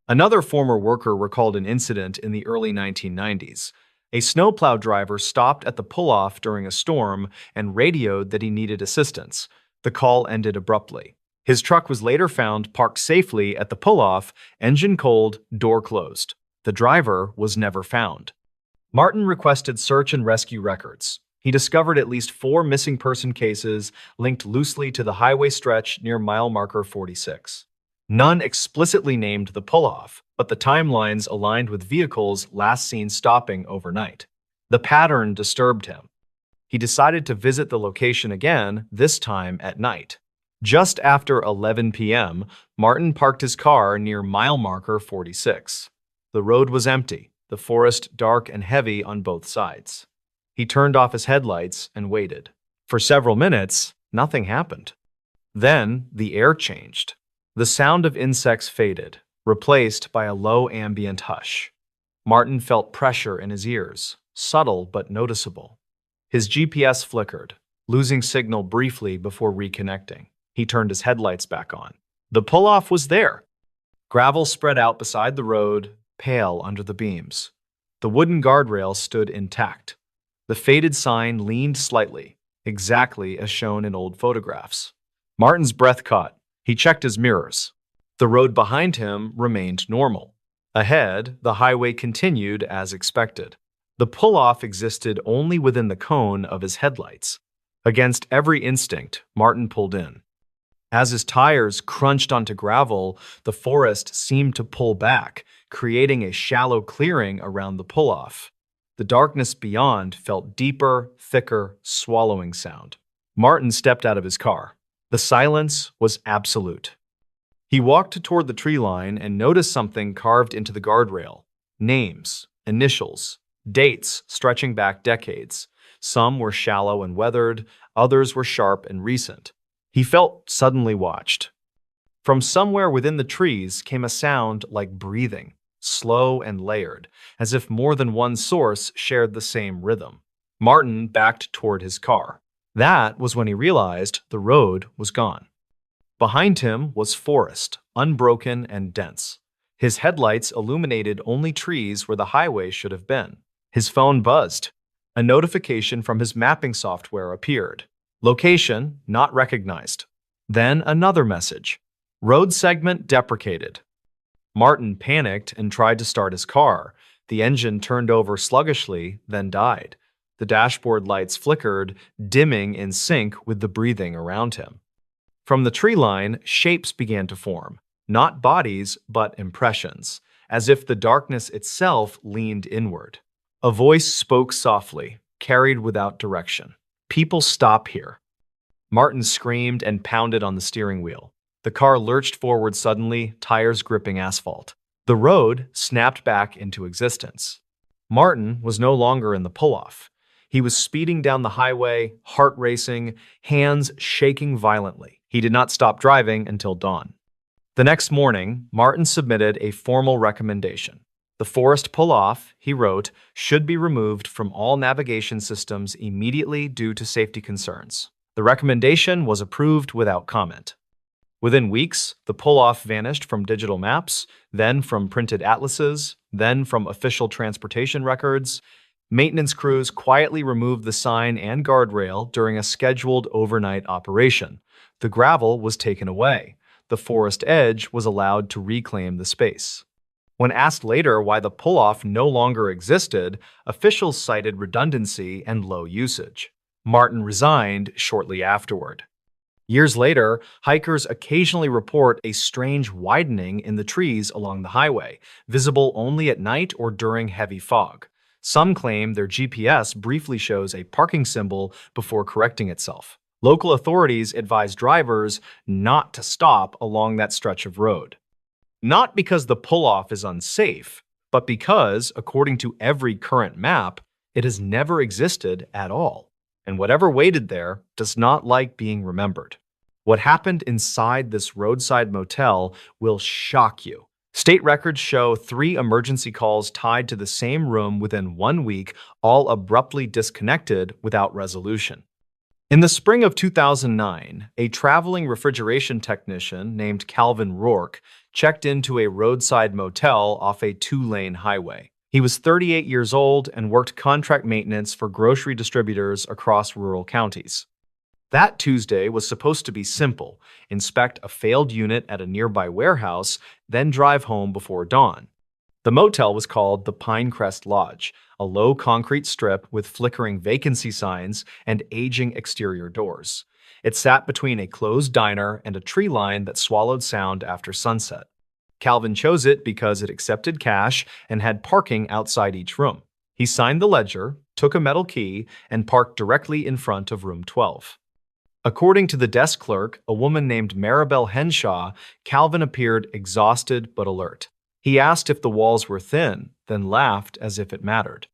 Another former worker recalled an incident in the early 1990s. A snowplow driver stopped at the pull-off during a storm and radioed that he needed assistance. The call ended abruptly. His truck was later found parked safely at the pull-off, engine cold, door closed. The driver was never found. Martin requested search and rescue records. He discovered at least 4 missing person cases linked loosely to the highway stretch near mile marker 46. None explicitly named the pull-off, but the timelines aligned with vehicles last seen stopping overnight. The pattern disturbed him. He decided to visit the location again, this time at night. Just after 11 p.m., Martin parked his car near mile marker 46. The road was empty, the forest dark and heavy on both sides. He turned off his headlights and waited. For several minutes, nothing happened. Then the air changed. The sound of insects faded, replaced by a low ambient hush. Martin felt pressure in his ears, subtle but noticeable. His GPS flickered, losing signal briefly before reconnecting. He turned his headlights back on. The pull-off was there. Gravel spread out beside the road, pale under the beams. The wooden guardrail stood intact. The faded sign leaned slightly, exactly as shown in old photographs. Martin's breath caught. He checked his mirrors. The road behind him remained normal. Ahead, the highway continued as expected. The pull-off existed only within the cone of his headlights. Against every instinct, Martin pulled in. As his tires crunched onto gravel, the forest seemed to pull back, creating a shallow clearing around the pull-off. The darkness beyond felt deeper, thicker, swallowing sound. Martin stepped out of his car. The silence was absolute. He walked toward the tree line and noticed something carved into the guardrail. Names, initials, dates stretching back decades. Some were shallow and weathered, others were sharp and recent. He felt suddenly watched. From somewhere within the trees came a sound like breathing, slow and layered, as if more than one source shared the same rhythm. Martin backed toward his car. That was when he realized the road was gone. Behind him was forest, unbroken and dense. His headlights illuminated only trees where the highway should have been. His phone buzzed. A notification from his mapping software appeared. Location not recognized. Then another message. Road segment deprecated. Martin panicked and tried to start his car. The engine turned over sluggishly, then died. The dashboard lights flickered, dimming in sync with the breathing around him. From the tree line, shapes began to form. Not bodies, but impressions, as if the darkness itself leaned inward. A voice spoke softly, carried without direction. "People stop here." Martin screamed and pounded on the steering wheel. The car lurched forward suddenly, tires gripping asphalt. The road snapped back into existence. Martin was no longer in the pull-off. He was speeding down the highway, heart racing, hands shaking violently. He did not stop driving until dawn. The next morning, Martin submitted a formal recommendation. The forest pull-off, he wrote, should be removed from all navigation systems immediately due to safety concerns. The recommendation was approved without comment. Within weeks, the pull-off vanished from digital maps, then from printed atlases, then from official transportation records. Maintenance crews quietly removed the sign and guardrail during a scheduled overnight operation. The gravel was taken away. The forest edge was allowed to reclaim the space. When asked later why the pull-off no longer existed, officials cited redundancy and low usage. Martin resigned shortly afterward. Years later, hikers occasionally report a strange widening in the trees along the highway, visible only at night or during heavy fog. Some claim their GPS briefly shows a parking symbol before correcting itself. Local authorities advise drivers not to stop along that stretch of road. Not because the pull-off is unsafe, but because, according to every current map, it has never existed at all. And whatever waited there does not like being remembered. What happened inside this roadside motel will shock you. State records show 3 emergency calls tied to the same room within 1 week, all abruptly disconnected without resolution. In the spring of 2009, a traveling refrigeration technician named Calvin Rourke checked into a roadside motel off a 2-lane highway. He was 38 years old and worked contract maintenance for grocery distributors across rural counties. That Tuesday was supposed to be simple: inspect a failed unit at a nearby warehouse, then drive home before dawn. The motel was called the Pinecrest Lodge, a low concrete strip with flickering vacancy signs and aging exterior doors. It sat between a closed diner and a tree line that swallowed sound after sunset. Calvin chose it because it accepted cash and had parking outside each room. He signed the ledger, took a metal key, and parked directly in front of room 12. According to the desk clerk, a woman named Maribel Henshaw, Calvin appeared exhausted but alert. He asked if the walls were thin, then laughed as if it mattered.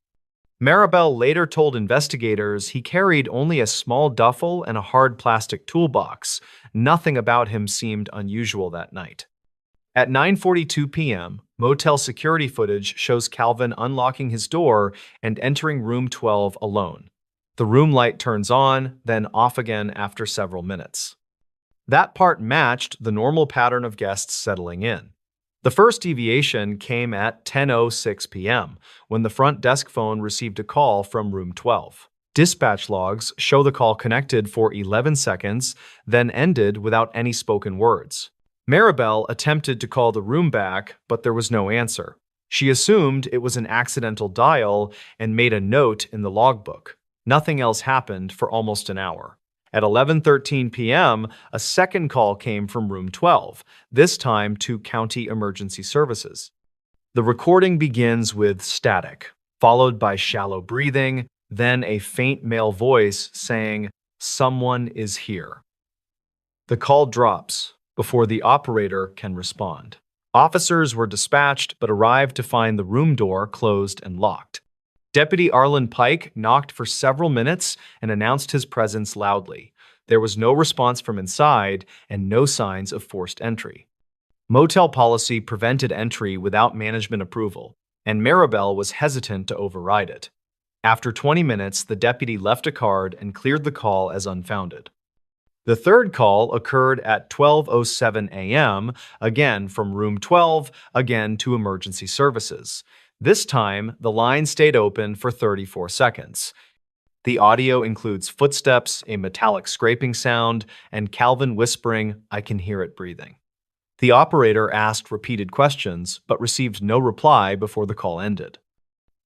Maribel later told investigators he carried only a small duffel and a hard plastic toolbox. Nothing about him seemed unusual that night. At 9:42 p.m., motel security footage shows Calvin unlocking his door and entering room 12 alone. The room light turns on, then off again after several minutes. That part matched the normal pattern of guests settling in. The first deviation came at 10:06 p.m., when the front desk phone received a call from room 12. Dispatch logs show the call connected for 11 seconds, then ended without any spoken words. Maribel attempted to call the room back, but there was no answer. She assumed it was an accidental dial and made a note in the logbook. Nothing else happened for almost an hour. At 11:13 p.m., a second call came from room 12, this time to County Emergency Services. The recording begins with static, followed by shallow breathing, then a faint male voice saying, "Someone is here." The call drops before the operator can respond. Officers were dispatched but arrived to find the room door closed and locked. Deputy Arlen Pike knocked for several minutes and announced his presence loudly. There was no response from inside and no signs of forced entry. Motel policy prevented entry without management approval, and Maribel was hesitant to override it. After 20 minutes, the deputy left a card and cleared the call as unfounded. The third call occurred at 12:07 a.m., again from room 12, again to emergency services. This time, the line stayed open for 34 seconds. The audio includes footsteps, a metallic scraping sound, and Calvin whispering, "I can hear it breathing." The operator asked repeated questions, but received no reply before the call ended.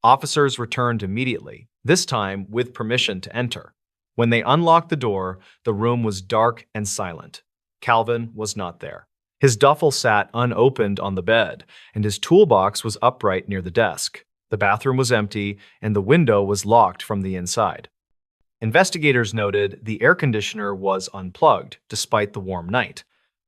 Officers returned immediately, this time with permission to enter. When they unlocked the door, the room was dark and silent. Calvin was not there. His duffel sat unopened on the bed, and his toolbox was upright near the desk. The bathroom was empty, and the window was locked from the inside. Investigators noted the air conditioner was unplugged, despite the warm night.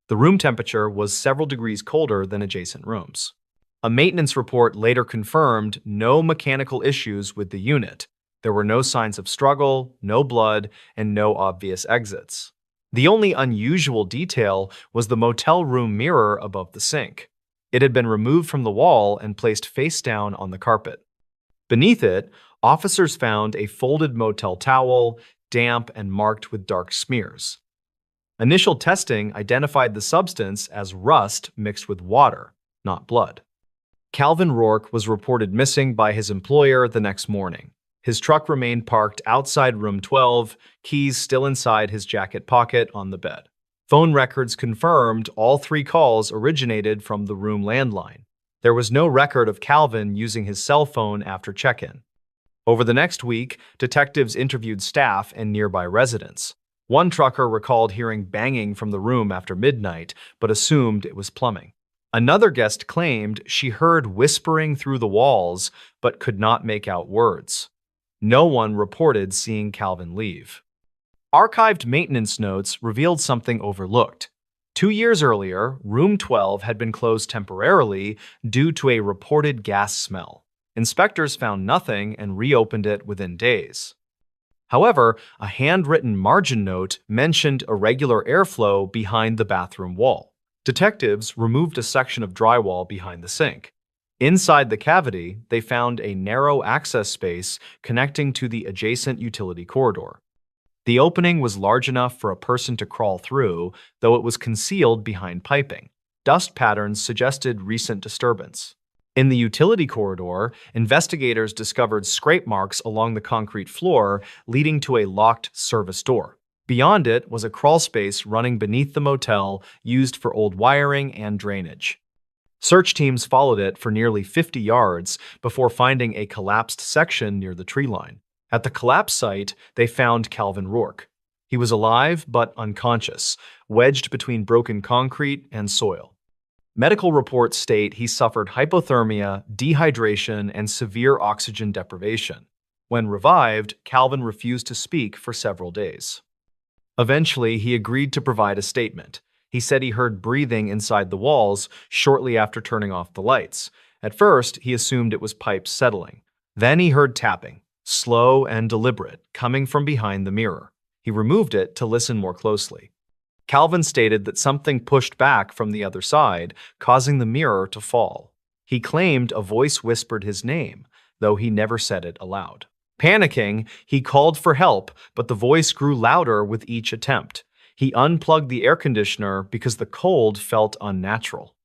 The room temperature was several degrees colder than adjacent rooms. A maintenance report later confirmed no mechanical issues with the unit. There were no signs of struggle, no blood, and no obvious exits. The only unusual detail was the motel room mirror above the sink. It had been removed from the wall and placed face down on the carpet. Beneath it, officers found a folded motel towel, damp and marked with dark smears. Initial testing identified the substance as rust mixed with water, not blood. Calvin Rourke was reported missing by his employer the next morning. His truck remained parked outside room 12, keys still inside his jacket pocket on the bed. Phone records confirmed all 3 calls originated from the room landline. There was no record of Calvin using his cell phone after check-in. Over the next week, detectives interviewed staff and nearby residents. One trucker recalled hearing banging from the room after midnight, but assumed it was plumbing. Another guest claimed she heard whispering through the walls, but could not make out words. No one reported seeing Calvin leave. Archived maintenance notes revealed something overlooked. 2 years earlier, room 12 had been closed temporarily due to a reported gas smell. Inspectors found nothing and reopened it within days. However, a handwritten margin note mentioned irregular airflow behind the bathroom wall. Detectives removed a section of drywall behind the sink. Inside the cavity, they found a narrow access space connecting to the adjacent utility corridor. The opening was large enough for a person to crawl through, though it was concealed behind piping. Dust patterns suggested recent disturbance. In the utility corridor, investigators discovered scrape marks along the concrete floor, leading to a locked service door. Beyond it was a crawl space running beneath the motel, used for old wiring and drainage. Search teams followed it for nearly 50 yards before finding a collapsed section near the tree line. At the collapse site, they found Calvin Rourke. He was alive but unconscious, wedged between broken concrete and soil. Medical reports state he suffered hypothermia, dehydration, and severe oxygen deprivation. When revived, Calvin refused to speak for several days. Eventually, he agreed to provide a statement. He said he heard breathing inside the walls shortly after turning off the lights. At first, he assumed it was pipes settling. Then he heard tapping, slow and deliberate, coming from behind the mirror. He removed it to listen more closely. Calvin stated that something pushed back from the other side, causing the mirror to fall. He claimed a voice whispered his name, though he never said it aloud. Panicking, he called for help, but the voice grew louder with each attempt. He unplugged the air conditioner because the cold felt unnatural.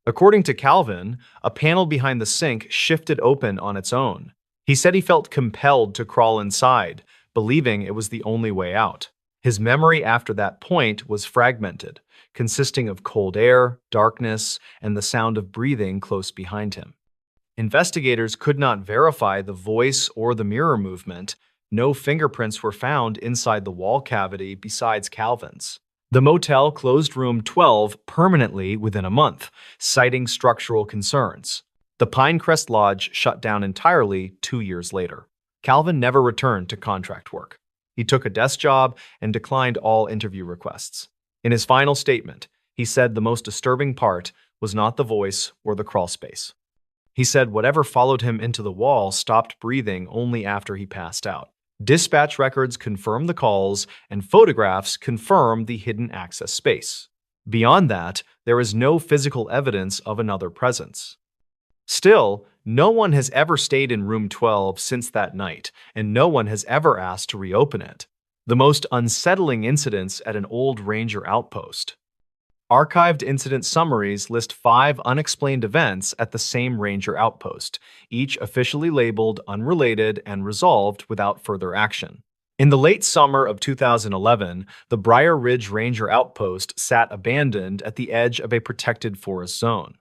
According to Calvin, a panel behind the sink shifted open on its own. He said he felt compelled to crawl inside, believing it was the only way out. His memory after that point was fragmented, consisting of cold air, darkness, and the sound of breathing close behind him. Investigators could not verify the voice or the mirror movement. No fingerprints were found inside the wall cavity besides Calvin's. The motel closed room 12 permanently within a month, citing structural concerns. The Pinecrest Lodge shut down entirely 2 years later. Calvin never returned to contract work. He took a desk job and declined all interview requests. In his final statement, he said the most disturbing part was not the voice or the crawl space. He said whatever followed him into the wall stopped breathing only after he passed out. Dispatch records confirm the calls, and photographs confirm the hidden access space. Beyond that, there is no physical evidence of another presence. Still, no one has ever stayed in room 12 since that night, and no one has ever asked to reopen it. The most unsettling incidents at an old ranger outpost. Archived incident summaries list 5 unexplained events at the same ranger outpost, each officially labeled unrelated and resolved without further action. In the late summer of 2011, the Briar Ridge Ranger Outpost sat abandoned at the edge of a protected forest zone.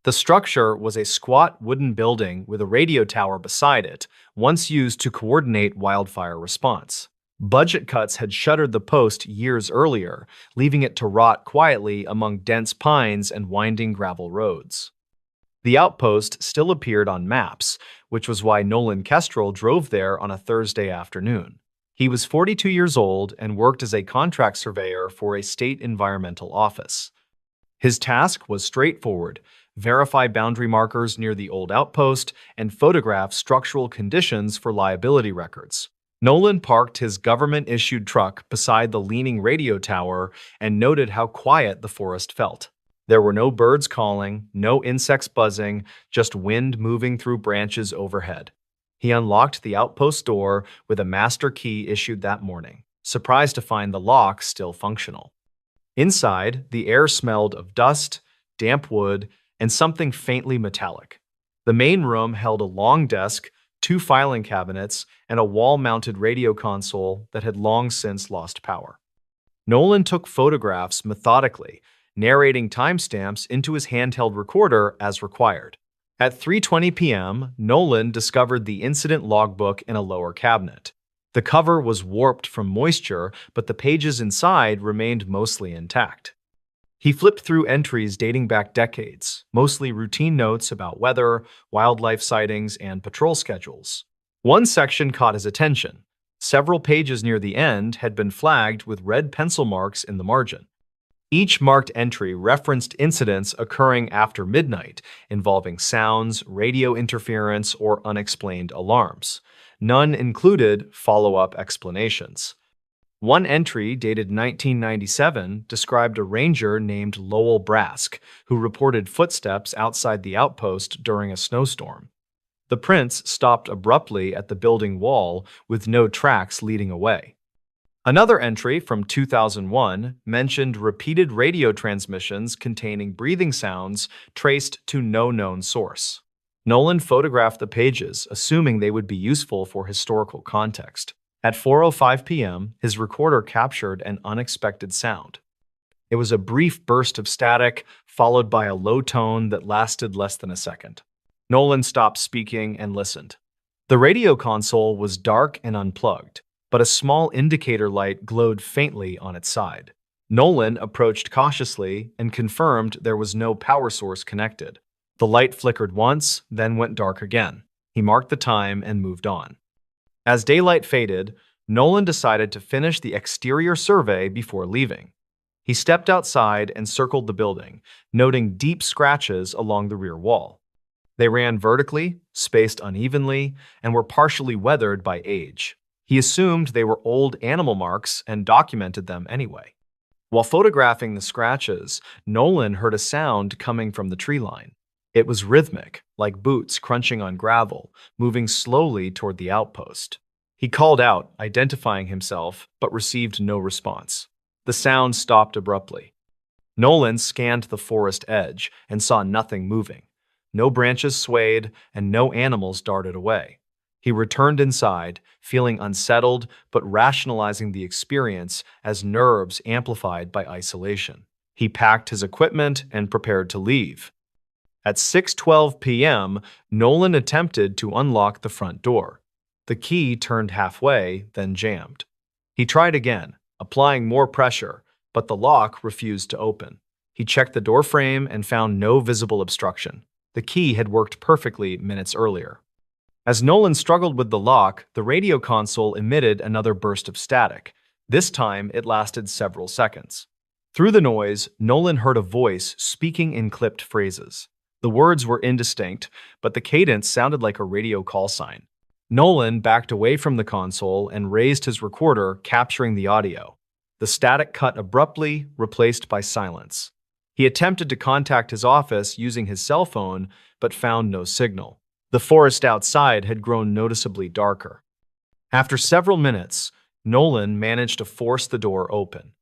The structure was a squat wooden building with a radio tower beside it, once used to coordinate wildfire response. Budget cuts had shuttered the post years earlier, leaving it to rot quietly among dense pines and winding gravel roads. The outpost still appeared on maps, which was why Nolan Kestrel drove there on a Thursday afternoon. He was 42 years old and worked as a contract surveyor for a state environmental office. His task was straightforward: verify boundary markers near the old outpost and photograph structural conditions for liability records. Nolan parked his government-issued truck beside the leaning radio tower and noted how quiet the forest felt. There were no birds calling, no insects buzzing, just wind moving through branches overhead. He unlocked the outpost door with a master key issued that morning, surprised to find the lock still functional. Inside, the air smelled of dust, damp wood, and something faintly metallic. The main room held a long desk, 2 filing cabinets, and a wall-mounted radio console that had long since lost power. Nolan took photographs methodically, narrating timestamps into his handheld recorder as required. At 3:20 p.m., Nolan discovered the incident logbook in a lower cabinet. The cover was warped from moisture, but the pages inside remained mostly intact. He flipped through entries dating back decades, mostly routine notes about weather, wildlife sightings, and patrol schedules. One section caught his attention. Several pages near the end had been flagged with red pencil marks in the margin. Each marked entry referenced incidents occurring after midnight, involving sounds, radio interference, or unexplained alarms. None included follow-up explanations. One entry, dated 1997, described a ranger named Lowell Brask, who reported footsteps outside the outpost during a snowstorm. The prints stopped abruptly at the building wall, with no tracks leading away. Another entry from 2001 mentioned repeated radio transmissions containing breathing sounds traced to no known source. Nolan photographed the pages, assuming they would be useful for historical context. At 4:05 p.m., his recorder captured an unexpected sound. It was a brief burst of static, followed by a low tone that lasted less than a second. Nolan stopped speaking and listened. The radio console was dark and unplugged, but a small indicator light glowed faintly on its side. Nolan approached cautiously and confirmed there was no power source connected. The light flickered once, then went dark again. He marked the time and moved on. As daylight faded, Nolan decided to finish the exterior survey before leaving. He stepped outside and circled the building, noting deep scratches along the rear wall. They ran vertically, spaced unevenly, and were partially weathered by age. He assumed they were old animal marks and documented them anyway. While photographing the scratches, Nolan heard a sound coming from the tree line. It was rhythmic, like boots crunching on gravel, moving slowly toward the outpost. He called out, identifying himself, but received no response. The sound stopped abruptly. Nolan scanned the forest edge and saw nothing moving. No branches swayed, and no animals darted away. He returned inside, feeling unsettled but rationalizing the experience as nerves amplified by isolation. He packed his equipment and prepared to leave. At 6:12 p.m., Nolan attempted to unlock the front door. The key turned halfway, then jammed. He tried again, applying more pressure, but the lock refused to open. He checked the door frame and found no visible obstruction. The key had worked perfectly minutes earlier. As Nolan struggled with the lock, the radio console emitted another burst of static. This time, it lasted several seconds. Through the noise, Nolan heard a voice speaking in clipped phrases. The words were indistinct, but the cadence sounded like a radio call sign. Nolan backed away from the console and raised his recorder, capturing the audio. The static cut abruptly, replaced by silence. He attempted to contact his office using his cell phone, but found no signal. The forest outside had grown noticeably darker. After several minutes, Nolan managed to force the door open.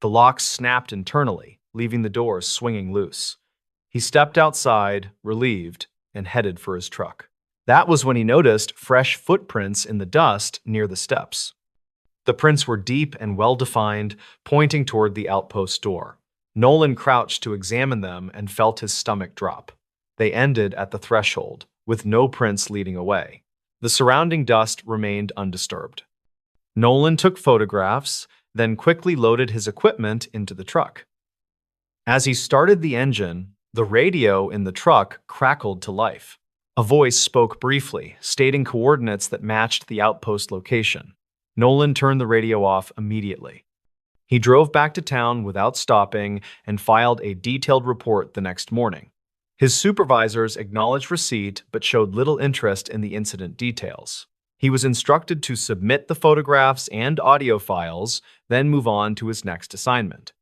The lock snapped internally, leaving the door swinging loose. He stepped outside, relieved, and headed for his truck. That was when he noticed fresh footprints in the dust near the steps. The prints were deep and well-defined, pointing toward the outpost door. Nolan crouched to examine them and felt his stomach drop. They ended at the threshold, with no prints leading away. The surrounding dust remained undisturbed. Nolan took photographs, then quickly loaded his equipment into the truck. As he started the engine, the radio in the truck crackled to life. A voice spoke briefly, stating coordinates that matched the outpost location. Nolan turned the radio off immediately. He drove back to town without stopping and filed a detailed report the next morning. His supervisors acknowledged receipt but showed little interest in the incident details. He was instructed to submit the photographs and audio files, then move on to his next assignment.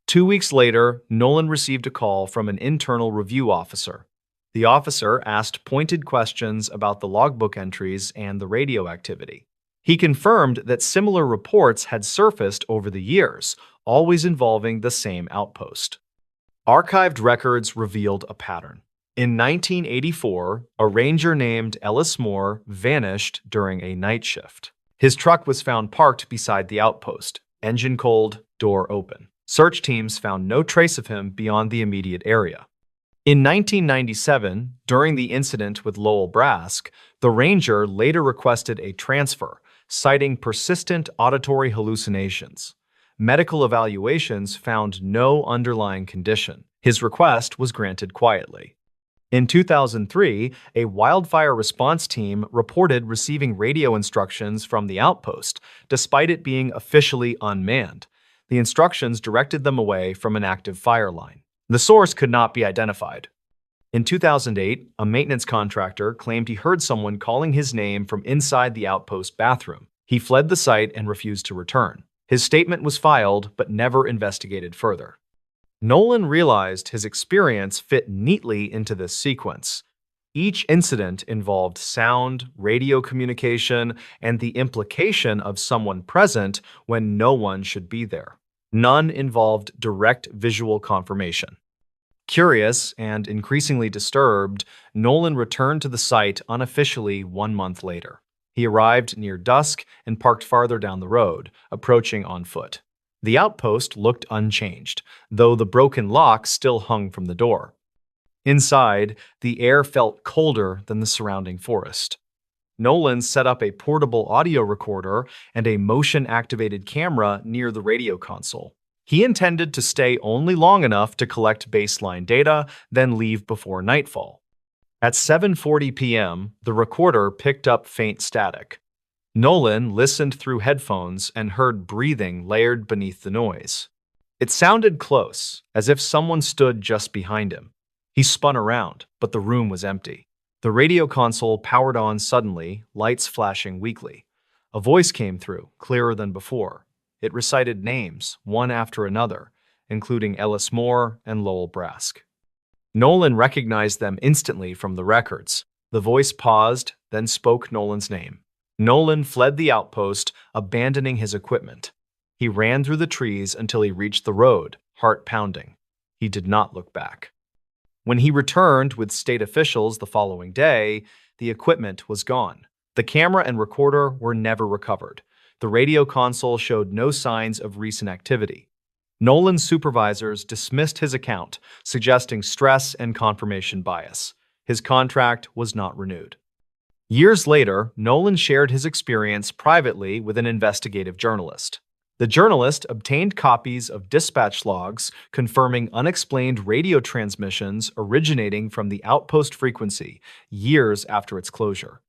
2 weeks later, Nolan received a call from an internal review officer. The officer asked pointed questions about the logbook entries and the radio activity. He confirmed that similar reports had surfaced over the years, always involving the same outpost. Archived records revealed a pattern. In 1984, a ranger named Ellis Moore vanished during a night shift. His truck was found parked beside the outpost, engine cold, door open. Search teams found no trace of him beyond the immediate area. In 1997, during the incident with Lowell Brask, the ranger later requested a transfer, citing persistent auditory hallucinations. Medical evaluations found no underlying condition. His request was granted quietly. In 2003, a wildfire response team reported receiving radio instructions from the outpost, despite it being officially unmanned. The instructions directed them away from an active fire line. The source could not be identified. In 2008, a maintenance contractor claimed he heard someone calling his name from inside the outpost bathroom. He fled the site and refused to return. His statement was filed, but never investigated further. Nolan realized his experience fit neatly into this sequence. Each incident involved sound, radio communication, and the implication of someone present when no one should be there. None involved direct visual confirmation. Curious and increasingly disturbed, Nolan returned to the site unofficially 1 month later. He arrived near dusk and parked farther down the road, approaching on foot. The outpost looked unchanged, though the broken lock still hung from the door. Inside, the air felt colder than the surrounding forest. Nolan set up a portable audio recorder and a motion-activated camera near the radio console. He intended to stay only long enough to collect baseline data, then leave before nightfall. At 7:40 p.m., the recorder picked up faint static. Nolan listened through headphones and heard breathing layered beneath the noise. It sounded close, as if someone stood just behind him. He spun around, but the room was empty. The radio console powered on suddenly, lights flashing weakly. A voice came through, clearer than before. It recited names, one after another, including Ellis Moore and Lowell Brask. Nolan recognized them instantly from the records. The voice paused, then spoke Nolan's name. Nolan fled the outpost, abandoning his equipment. He ran through the trees until he reached the road, heart pounding. He did not look back. When he returned with state officials the following day, the equipment was gone. The camera and recorder were never recovered. The radio console showed no signs of recent activity. Nolan's supervisors dismissed his account, suggesting stress and confirmation bias. His contract was not renewed. Years later, Nolan shared his experience privately with an investigative journalist. The journalist obtained copies of dispatch logs confirming unexplained radio transmissions originating from the outpost frequency years after its closure.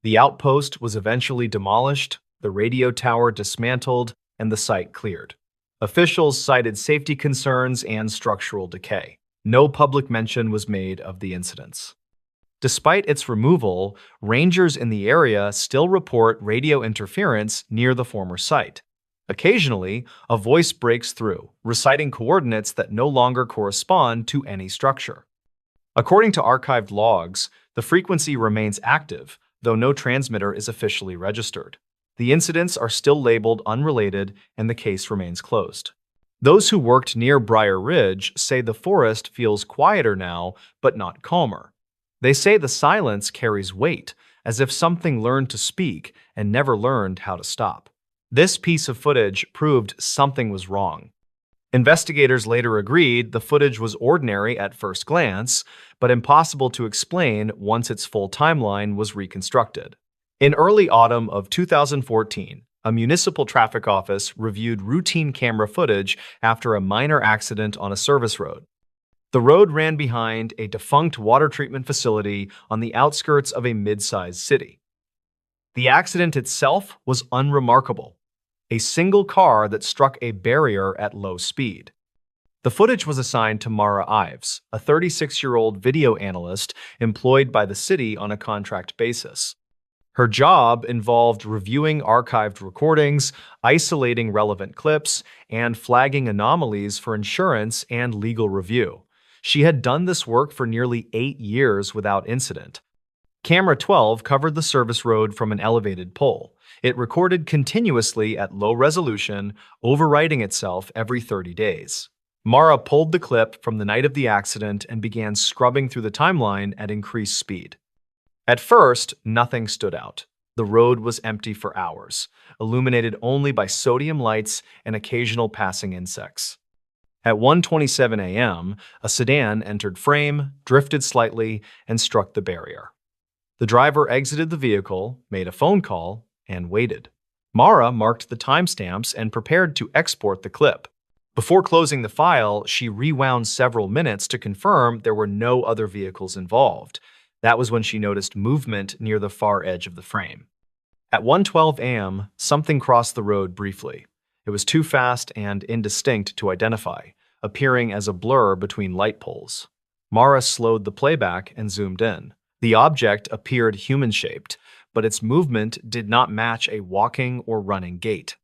The outpost was eventually demolished, the radio tower dismantled, and the site cleared. Officials cited safety concerns and structural decay. No public mention was made of the incidents. Despite its removal, rangers in the area still report radio interference near the former site. Occasionally, a voice breaks through, reciting coordinates that no longer correspond to any structure. According to archived logs, the frequency remains active, though no transmitter is officially registered. The incidents are still labeled unrelated, and the case remains closed. Those who worked near Briar Ridge say the forest feels quieter now, but not calmer. They say the silence carries weight, as if something learned to speak and never learned how to stop. This piece of footage proved something was wrong. Investigators later agreed the footage was ordinary at first glance, but impossible to explain once its full timeline was reconstructed. In early autumn of 2014, a municipal traffic office reviewed routine camera footage after a minor accident on a service road. The road ran behind a defunct water treatment facility on the outskirts of a mid-sized city. The accident itself was unremarkable. A single car that struck a barrier at low speed. The footage was assigned to Mara Ives, a 36-year-old video analyst employed by the city on a contract basis. Her job involved reviewing archived recordings, isolating relevant clips, and flagging anomalies for insurance and legal review. She had done this work for nearly 8 years without incident. Camera 12 covered the service road from an elevated pole. It recorded continuously at low resolution, overwriting itself every 30 days. Mara pulled the clip from the night of the accident and began scrubbing through the timeline at increased speed. At first, nothing stood out. The road was empty for hours, illuminated only by sodium lights and occasional passing insects. At 1:27 a.m., a sedan entered frame, drifted slightly, and struck the barrier. The driver exited the vehicle, made a phone call, and waited. Mara marked the timestamps and prepared to export the clip. Before closing the file, she rewound several minutes to confirm there were no other vehicles involved. That was when she noticed movement near the far edge of the frame. At 1:12 a.m., something crossed the road briefly. It was too fast and indistinct to identify, appearing as a blur between light poles. Mara slowed the playback and zoomed in. The object appeared human-shaped, but its movement did not match a walking or running gait.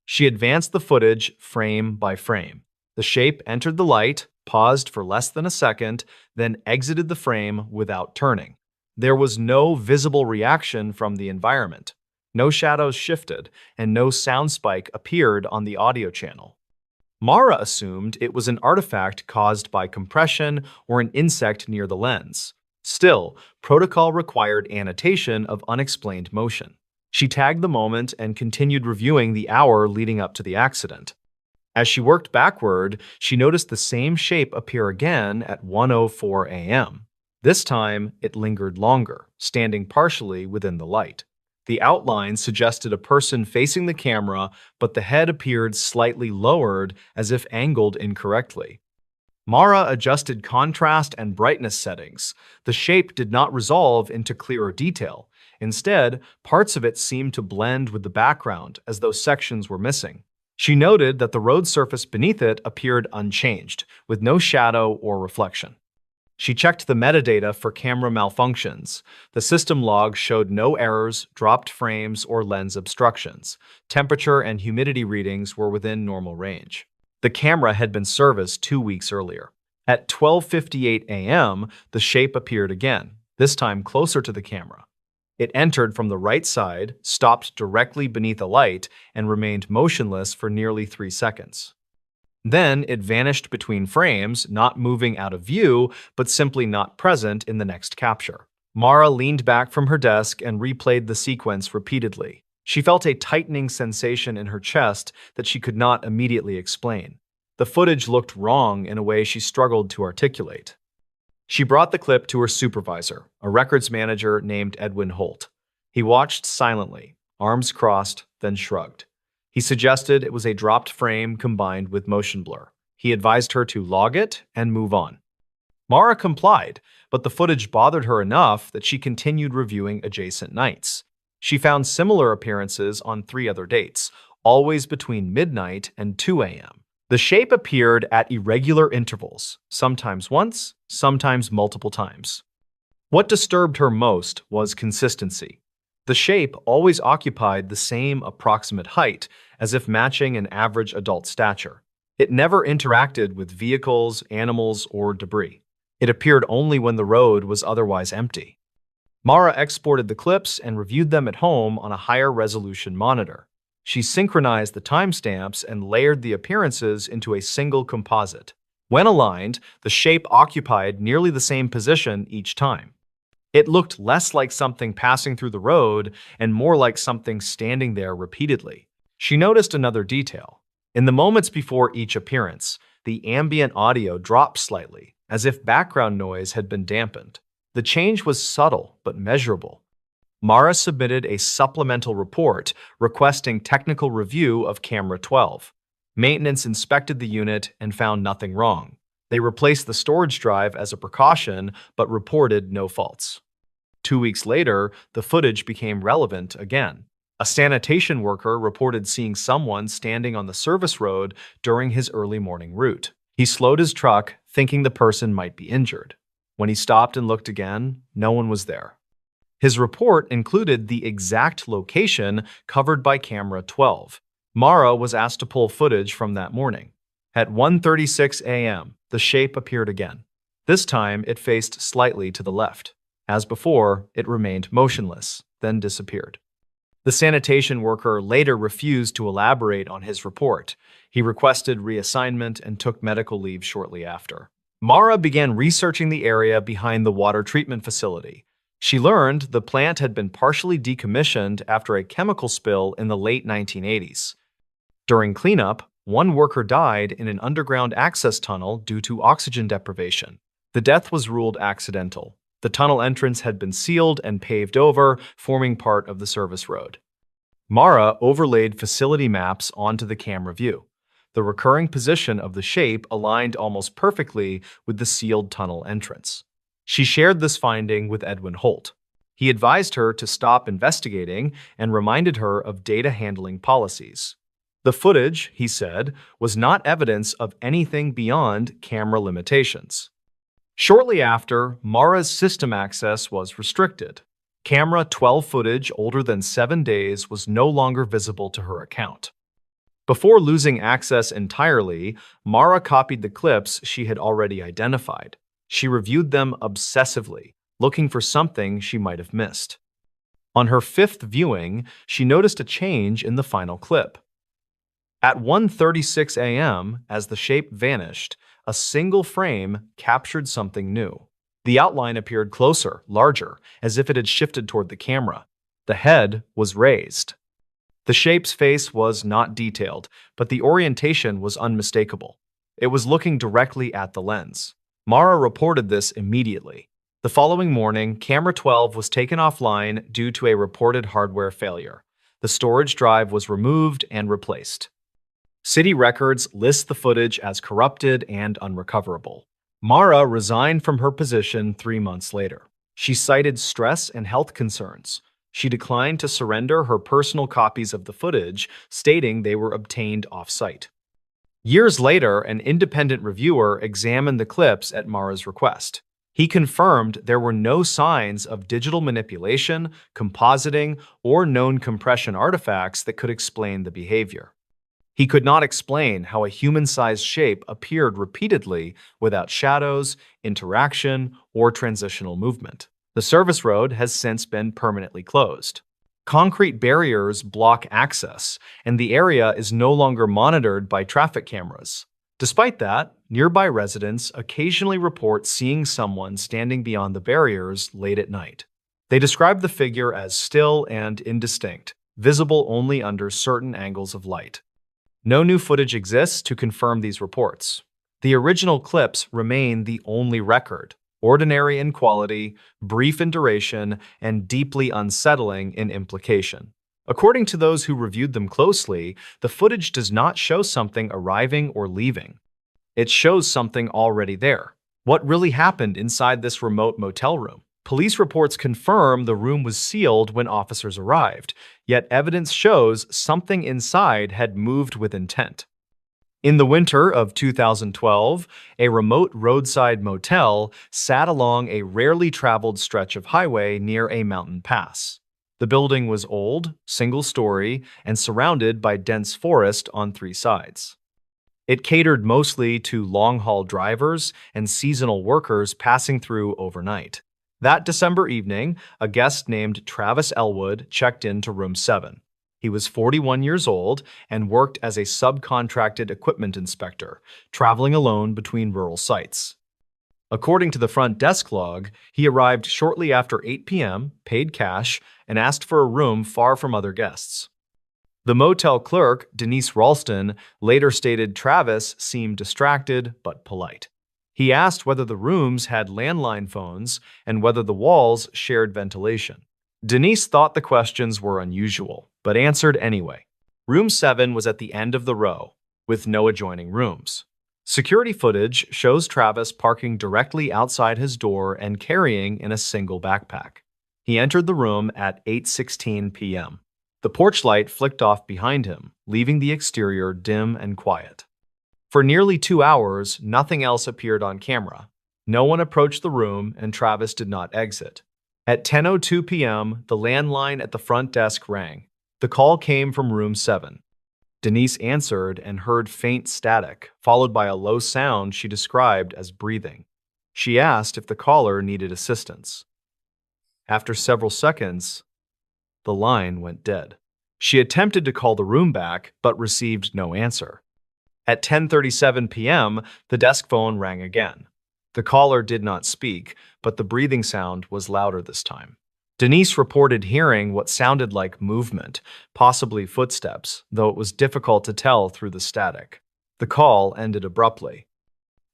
She advanced the footage frame by frame. The shape entered the light, paused for less than a second, then exited the frame without turning. There was no visible reaction from the environment. No shadows shifted, and no sound spike appeared on the audio channel. Mara assumed it was an artifact caused by compression or an insect near the lens. Still, protocol required annotation of unexplained motion. She tagged the moment and continued reviewing the hour leading up to the accident. As she worked backward, she noticed the same shape appear again at 1:04 a.m. This time, it lingered longer, standing partially within the light. The outline suggested a person facing the camera, but the head appeared slightly lowered as if angled incorrectly. Mara adjusted contrast and brightness settings. The shape did not resolve into clearer detail. Instead, parts of it seemed to blend with the background as though sections were missing. She noted that the road surface beneath it appeared unchanged, with no shadow or reflection. She checked the metadata for camera malfunctions. The system log showed no errors, dropped frames, or lens obstructions. Temperature and humidity readings were within normal range. The camera had been serviced 2 weeks earlier. At 12:58 a.m., the shape appeared again, this time closer to the camera. It entered from the right side, stopped directly beneath a light, and remained motionless for nearly 3 seconds. Then it vanished between frames, not moving out of view, but simply not present in the next capture. Mara leaned back from her desk and replayed the sequence repeatedly. She felt a tightening sensation in her chest that she could not immediately explain. The footage looked wrong in a way she struggled to articulate. She brought the clip to her supervisor, a records manager named Edwin Holt. He watched silently, arms crossed, then shrugged. He suggested it was a dropped frame combined with motion blur. He advised her to log it and move on. Mara complied, but the footage bothered her enough that she continued reviewing adjacent nights. She found similar appearances on 3 other dates, always between midnight and 2 a.m. The shape appeared at irregular intervals, sometimes once, sometimes multiple times. What disturbed her most was consistency. The shape always occupied the same approximate height, as if matching an average adult stature. It never interacted with vehicles, animals, or debris. It appeared only when the road was otherwise empty. Mara exported the clips and reviewed them at home on a higher resolution monitor. She synchronized the timestamps and layered the appearances into a single composite. When aligned, the shape occupied nearly the same position each time. It looked less like something passing through the road and more like something standing there repeatedly. She noticed another detail. In the moments before each appearance, the ambient audio dropped slightly, as if background noise had been dampened. The change was subtle but measurable. Mara submitted a supplemental report requesting technical review of camera 12. Maintenance inspected the unit and found nothing wrong. They replaced the storage drive as a precaution but reported no faults. 2 weeks later, the footage became relevant again. A sanitation worker reported seeing someone standing on the service road during his early morning route. He slowed his truck, thinking the person might be injured. When he stopped and looked again, no one was there. His report included the exact location covered by camera 12. Mara was asked to pull footage from that morning. At 1:36 a.m., the shape appeared again. This time, it faced slightly to the left. As before, it remained motionless, then disappeared. The sanitation worker later refused to elaborate on his report. He requested reassignment and took medical leave shortly after. Mara began researching the area behind the water treatment facility. She learned the plant had been partially decommissioned after a chemical spill in the late 1980s. During cleanup, one worker died in an underground access tunnel due to oxygen deprivation. The death was ruled accidental. The tunnel entrance had been sealed and paved over, forming part of the service road. Mara overlaid facility maps onto the camera view. The recurring position of the shape aligned almost perfectly with the sealed tunnel entrance. She shared this finding with Edwin Holt. He advised her to stop investigating and reminded her of data handling policies. The footage, he said, was not evidence of anything beyond camera limitations. Shortly after, Mara's system access was restricted. Camera 12 footage older than 7 days was no longer visible to her account. Before losing access entirely, Mara copied the clips she had already identified. She reviewed them obsessively, looking for something she might have missed. On her 5th viewing, she noticed a change in the final clip. At 1:36 a.m., as the shape vanished, a single frame captured something new. The outline appeared closer, larger, as if it had shifted toward the camera. The head was raised. The shape's face was not detailed, but the orientation was unmistakable. It was looking directly at the lens. Mara reported this immediately. The following morning, camera 12 was taken offline due to a reported hardware failure. The storage drive was removed and replaced. City records list the footage as corrupted and unrecoverable. Mara resigned from her position 3 months later. She cited stress and health concerns. She declined to surrender her personal copies of the footage, stating they were obtained off-site. Years later, an independent reviewer examined the clips at Mara's request. He confirmed there were no signs of digital manipulation, compositing, or known compression artifacts that could explain the behavior. He could not explain how a human-sized shape appeared repeatedly without shadows, interaction, or transitional movement. The service road has since been permanently closed. Concrete barriers block access, and the area is no longer monitored by traffic cameras. Despite that, nearby residents occasionally report seeing someone standing beyond the barriers late at night. They describe the figure as still and indistinct, visible only under certain angles of light. No new footage exists to confirm these reports. The original clips remain the only record, ordinary in quality, brief in duration, and deeply unsettling in implication. According to those who reviewed them closely, the footage does not show something arriving or leaving. It shows something already there. What really happened inside this remote motel room? Police reports confirm the room was sealed when officers arrived, yet evidence shows something inside had moved with intent. In the winter of 2012, a remote roadside motel sat along a rarely traveled stretch of highway near a mountain pass. The building was old, single-story, and surrounded by dense forest on 3 sides. It catered mostly to long-haul drivers and seasonal workers passing through overnight. That December evening, a guest named Travis Elwood checked into room 7. He was 41 years old and worked as a subcontracted equipment inspector, traveling alone between rural sites. According to the front desk log, he arrived shortly after 8 p.m., paid cash, and asked for a room far from other guests. The motel clerk, Denise Ralston, later stated Travis seemed distracted but polite. He asked whether the rooms had landline phones and whether the walls shared ventilation. Denise thought the questions were unusual, but answered anyway. Room 7 was at the end of the row, with no adjoining rooms. Security footage shows Travis parking directly outside his door and carrying in a single backpack. He entered the room at 8:16 p.m. The porch light flicked off behind him, leaving the exterior dim and quiet. For nearly 2 hours, nothing else appeared on camera. No one approached the room, and Travis did not exit. At 10:02 p.m., the landline at the front desk rang. The call came from room 7. Denise answered and heard faint static, followed by a low sound she described as breathing. She asked if the caller needed assistance. After several seconds, the line went dead. She attempted to call the room back, but received no answer. At 10:37 p.m., the desk phone rang again. The caller did not speak, but the breathing sound was louder this time. Denise reported hearing what sounded like movement, possibly footsteps, though it was difficult to tell through the static. The call ended abruptly.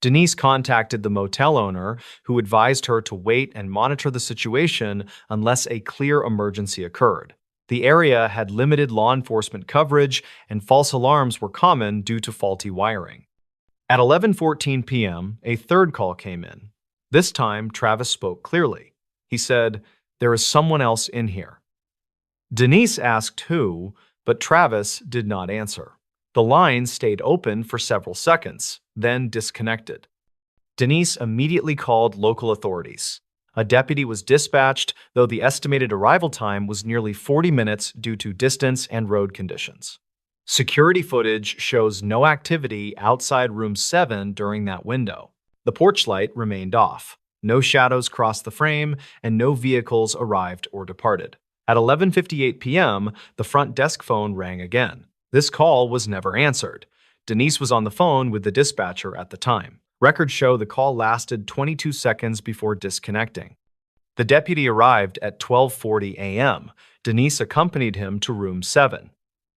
Denise contacted the motel owner, who advised her to wait and monitor the situation unless a clear emergency occurred. The area had limited law enforcement coverage, and false alarms were common due to faulty wiring. At 11:14 p.m., a third call came in. This time, Travis spoke clearly. He said, "There is someone else in here." Denise asked who, but Travis did not answer. The line stayed open for several seconds, then disconnected. Denise immediately called local authorities. A deputy was dispatched, though the estimated arrival time was nearly 40 minutes due to distance and road conditions. Security footage shows no activity outside room 7 during that window. The porch light remained off. No shadows crossed the frame, and no vehicles arrived or departed. At 11:58 p.m., the front desk phone rang again. This call was never answered. Denise was on the phone with the dispatcher at the time. Records show the call lasted 22 seconds before disconnecting. The deputy arrived at 12:40 a.m. Denise accompanied him to room 7.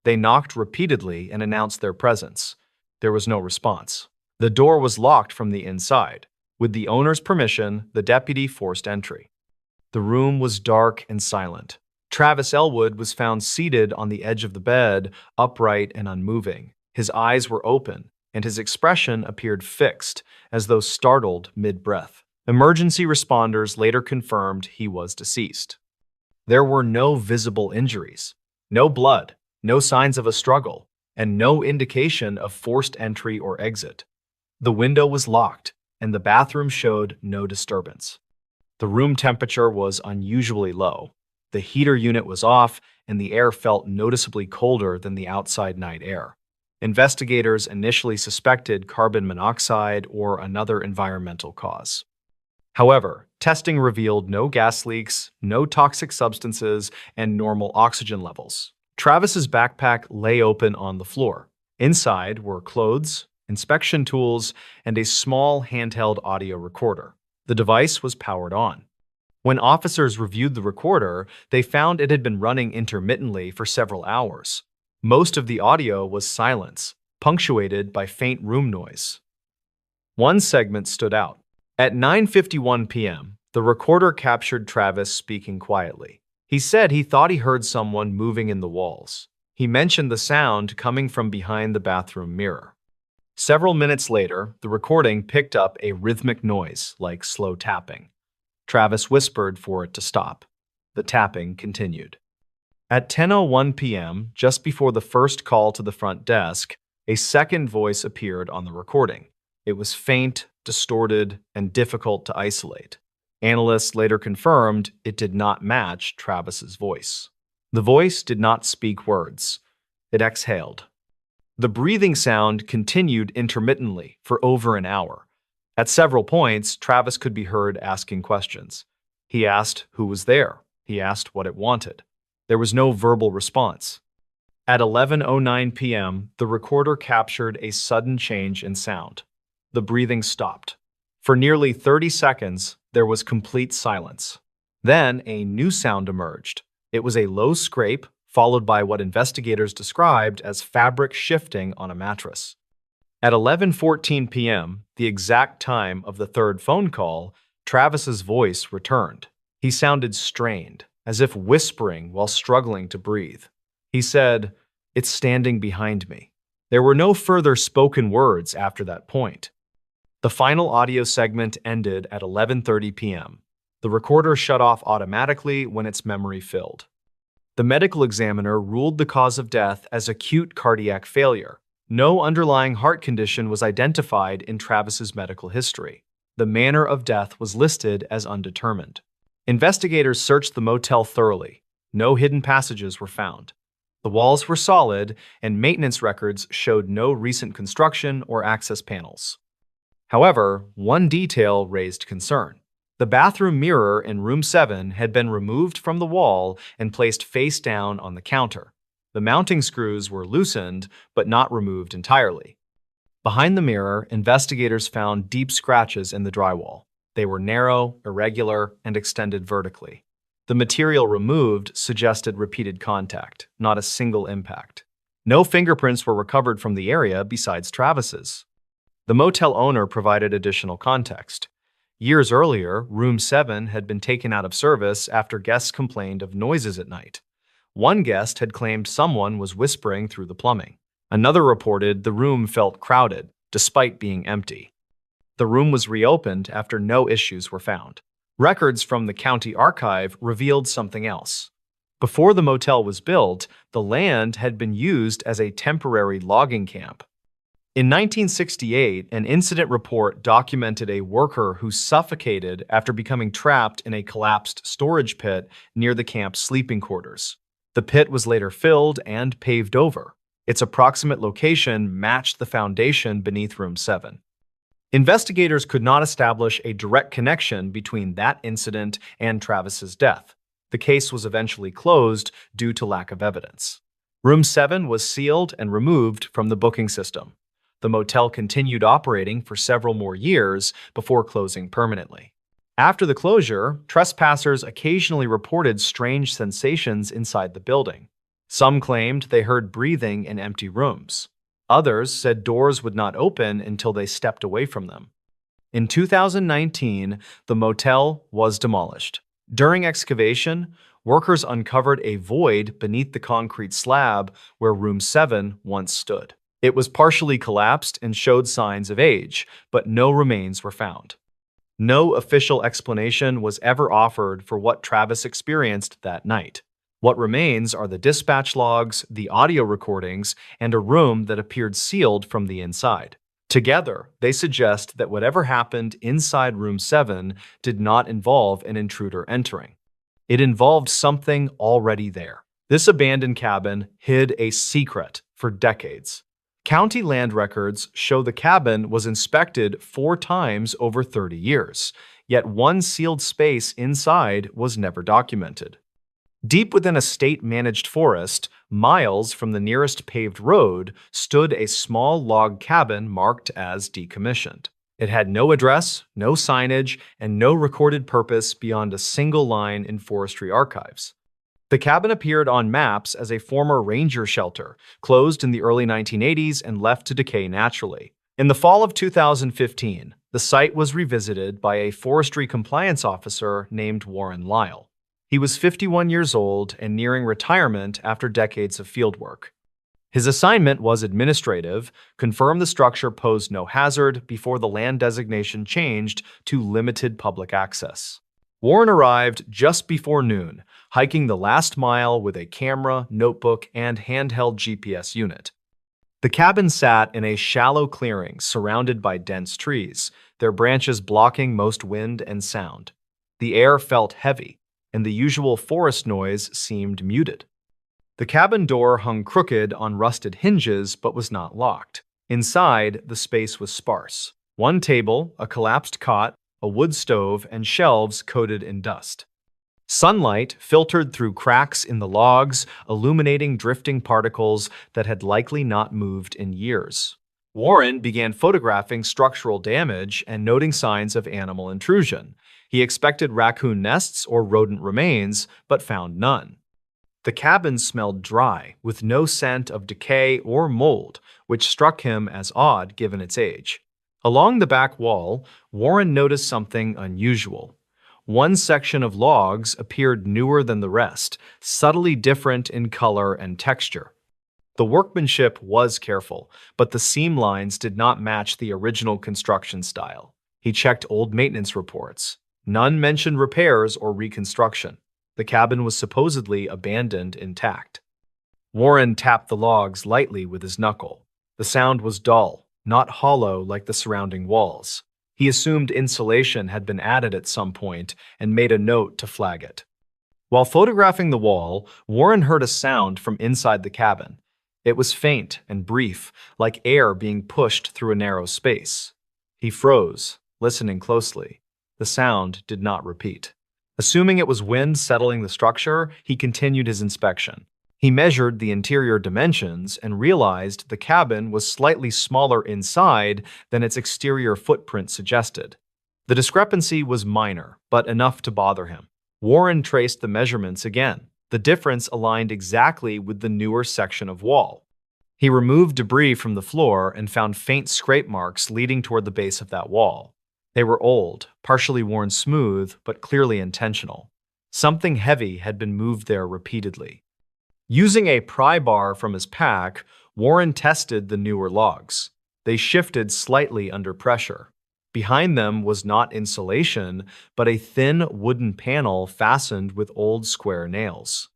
They knocked repeatedly and announced their presence. There was no response. The door was locked from the inside. With the owner's permission, the deputy forced entry. The room was dark and silent. Travis Elwood was found seated on the edge of the bed, upright and unmoving. His eyes were open, and his expression appeared fixed, as though startled mid-breath. Emergency responders later confirmed he was deceased. There were no visible injuries, no blood, no signs of a struggle, and no indication of forced entry or exit. The window was locked, and the bathroom showed no disturbance. The room temperature was unusually low. The heater unit was off, and the air felt noticeably colder than the outside night air. Investigators initially suspected carbon monoxide or another environmental cause. However, testing revealed no gas leaks, no toxic substances, and normal oxygen levels. Travis's backpack lay open on the floor. Inside were clothes, inspection tools, and a small handheld audio recorder. The device was powered on. When officers reviewed the recorder, they found it had been running intermittently for several hours. Most of the audio was silence, punctuated by faint room noise. One segment stood out. At 9:51 p.m., the recorder captured Travis speaking quietly. He said he thought he heard someone moving in the walls. He mentioned the sound coming from behind the bathroom mirror. Several minutes later, the recording picked up a rhythmic noise, like slow tapping. Travis whispered for it to stop. The tapping continued. At 10:01 p.m., just before the first call to the front desk, a second voice appeared on the recording. It was faint, distorted, and difficult to isolate. Analysts later confirmed it did not match Travis's voice. The voice did not speak words. It exhaled. The breathing sound continued intermittently for over an hour. At several points, Travis could be heard asking questions. He asked who was there. He asked what it wanted. There was no verbal response. At 11:09 p.m., the recorder captured a sudden change in sound. The breathing stopped. For nearly 30 seconds, there was complete silence. Then a new sound emerged. It was a low scrape, followed by what investigators described as fabric shifting on a mattress. At 11:14 p.m., the exact time of the third phone call, Travis's voice returned. He sounded strained, as if whispering while struggling to breathe. He said, "It's standing behind me." There were no further spoken words after that point. The final audio segment ended at 11:30 p.m. The recorder shut off automatically when its memory filled. The medical examiner ruled the cause of death as acute cardiac failure. No underlying heart condition was identified in Travis's medical history. The manner of death was listed as undetermined. Investigators searched the motel thoroughly. No hidden passages were found. The walls were solid, and maintenance records showed no recent construction or access panels. However, one detail raised concern. The bathroom mirror in room 7 had been removed from the wall and placed face down on the counter. The mounting screws were loosened, but not removed entirely. Behind the mirror, investigators found deep scratches in the drywall. They were narrow, irregular, and extended vertically. The material removed suggested repeated contact, not a single impact. No fingerprints were recovered from the area besides Travis's. The motel owner provided additional context. Years earlier, room 7 had been taken out of service after guests complained of noises at night. One guest had claimed someone was whispering through the plumbing. Another reported the room felt crowded, despite being empty. The room was reopened after no issues were found. Records from the county archive revealed something else. Before the motel was built, the land had been used as a temporary logging camp. In 1968, an incident report documented a worker who suffocated after becoming trapped in a collapsed storage pit near the camp's sleeping quarters. The pit was later filled and paved over. Its approximate location matched the foundation beneath room 7. Investigators could not establish a direct connection between that incident and Travis's death. The case was eventually closed due to lack of evidence. Room 7 was sealed and removed from the booking system. The motel continued operating for several more years before closing permanently. After the closure, trespassers occasionally reported strange sensations inside the building. Some claimed they heard breathing in empty rooms. Others said doors would not open until they stepped away from them. In 2019, the motel was demolished. During excavation, workers uncovered a void beneath the concrete slab where Room 7 once stood. It was partially collapsed and showed signs of age, but no remains were found. No official explanation was ever offered for what Travis experienced that night. What remains are the dispatch logs, the audio recordings, and a room that appeared sealed from the inside. Together, they suggest that whatever happened inside Room 7 did not involve an intruder entering. It involved something already there. This abandoned cabin hid a secret for decades. County land records show the cabin was inspected 4 times over 30 years, yet one sealed space inside was never documented. Deep within a state-managed forest, miles from the nearest paved road, stood a small log cabin marked as decommissioned. It had no address, no signage, and no recorded purpose beyond a single line in forestry archives. The cabin appeared on maps as a former ranger shelter, closed in the early 1980s and left to decay naturally. In the fall of 2015, the site was revisited by a forestry compliance officer named Warren Lyle. He was 51 years old and nearing retirement after decades of fieldwork. His assignment was administrative, confirm the structure posed no hazard before the land designation changed to limited public access. Warren arrived just before noon, hiking the last mile with a camera, notebook, and handheld GPS unit. The cabin sat in a shallow clearing surrounded by dense trees, their branches blocking most wind and sound. The air felt heavy, and the usual forest noise seemed muted. The cabin door hung crooked on rusted hinges but was not locked. Inside, the space was sparse. One table, a collapsed cot, a wood stove, and shelves coated in dust. Sunlight filtered through cracks in the logs, illuminating drifting particles that had likely not moved in years. Warren began photographing structural damage and noting signs of animal intrusion. He expected raccoon nests or rodent remains, but found none. The cabin smelled dry, with no scent of decay or mold, which struck him as odd given its age. Along the back wall, Warren noticed something unusual. One section of logs appeared newer than the rest, subtly different in color and texture. The workmanship was careful, but the seam lines did not match the original construction style. He checked old maintenance reports. None mentioned repairs or reconstruction. The cabin was supposedly abandoned intact. Warren tapped the logs lightly with his knuckle. The sound was dull, not hollow like the surrounding walls. He assumed insulation had been added at some point and made a note to flag it. While photographing the wall, Warren heard a sound from inside the cabin. It was faint and brief, like air being pushed through a narrow space. He froze, listening closely. The sound did not repeat. Assuming it was wind settling the structure, he continued his inspection. He measured the interior dimensions and realized the cabin was slightly smaller inside than its exterior footprint suggested. The discrepancy was minor, but enough to bother him. Warren traced the measurements again. The difference aligned exactly with the newer section of wall. He removed debris from the floor and found faint scrape marks leading toward the base of that wall. They were old, partially worn smooth, but clearly intentional. Something heavy had been moved there repeatedly. Using a pry bar from his pack, Warren tested the newer logs. They shifted slightly under pressure. Behind them was not insulation, but a thin wooden panel fastened with old square nails.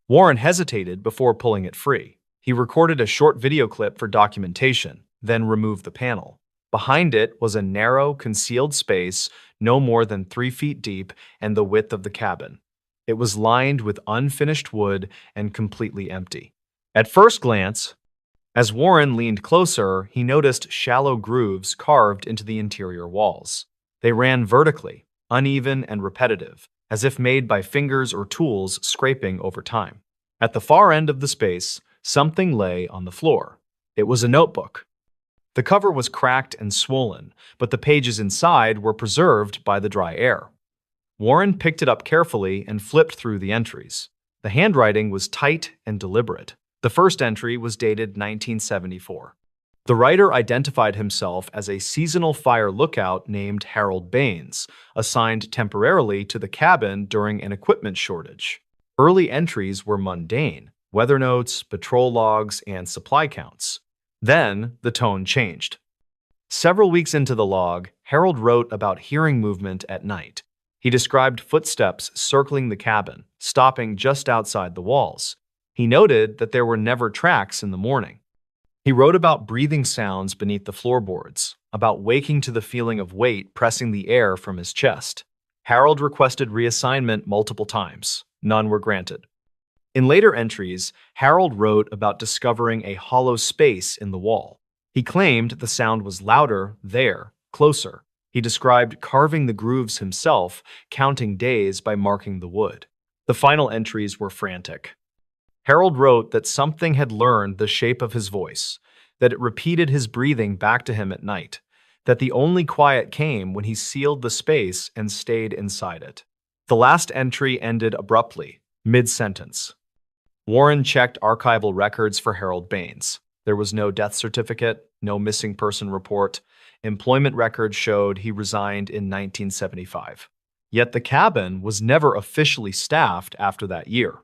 Warren hesitated before pulling it free. He recorded a short video clip for documentation, then removed the panel. Behind it was a narrow, concealed space no more than 3 feet deep and the width of the cabin. It was lined with unfinished wood and completely empty. At first glance, as Warren leaned closer, he noticed shallow grooves carved into the interior walls. They ran vertically, uneven and repetitive, as if made by fingers or tools scraping over time. At the far end of the space, something lay on the floor. It was a notebook. The cover was cracked and swollen, but the pages inside were preserved by the dry air. Warren picked it up carefully and flipped through the entries. The handwriting was tight and deliberate. The first entry was dated 1974. The writer identified himself as a seasonal fire lookout named Harold Baines, assigned temporarily to the cabin during an equipment shortage. Early entries were mundane: weather notes, patrol logs, and supply counts. Then, the tone changed. Several weeks into the log, Harold wrote about hearing movement at night. He described footsteps circling the cabin, stopping just outside the walls. He noted that there were never tracks in the morning. He wrote about breathing sounds beneath the floorboards, about waking to the feeling of weight pressing the air from his chest. Harold requested reassignment multiple times. None were granted. In later entries, Harold wrote about discovering a hollow space in the wall. He claimed the sound was louder there, closer. He described carving the grooves himself, counting days by marking the wood. The final entries were frantic. Harold wrote that something had learned the shape of his voice, that it repeated his breathing back to him at night, that the only quiet came when he sealed the space and stayed inside it. The last entry ended abruptly, mid-sentence. Warren checked archival records for Harold Baines. There was no death certificate, no missing person report. Employment records showed he resigned in 1975. Yet the cabin was never officially staffed after that year.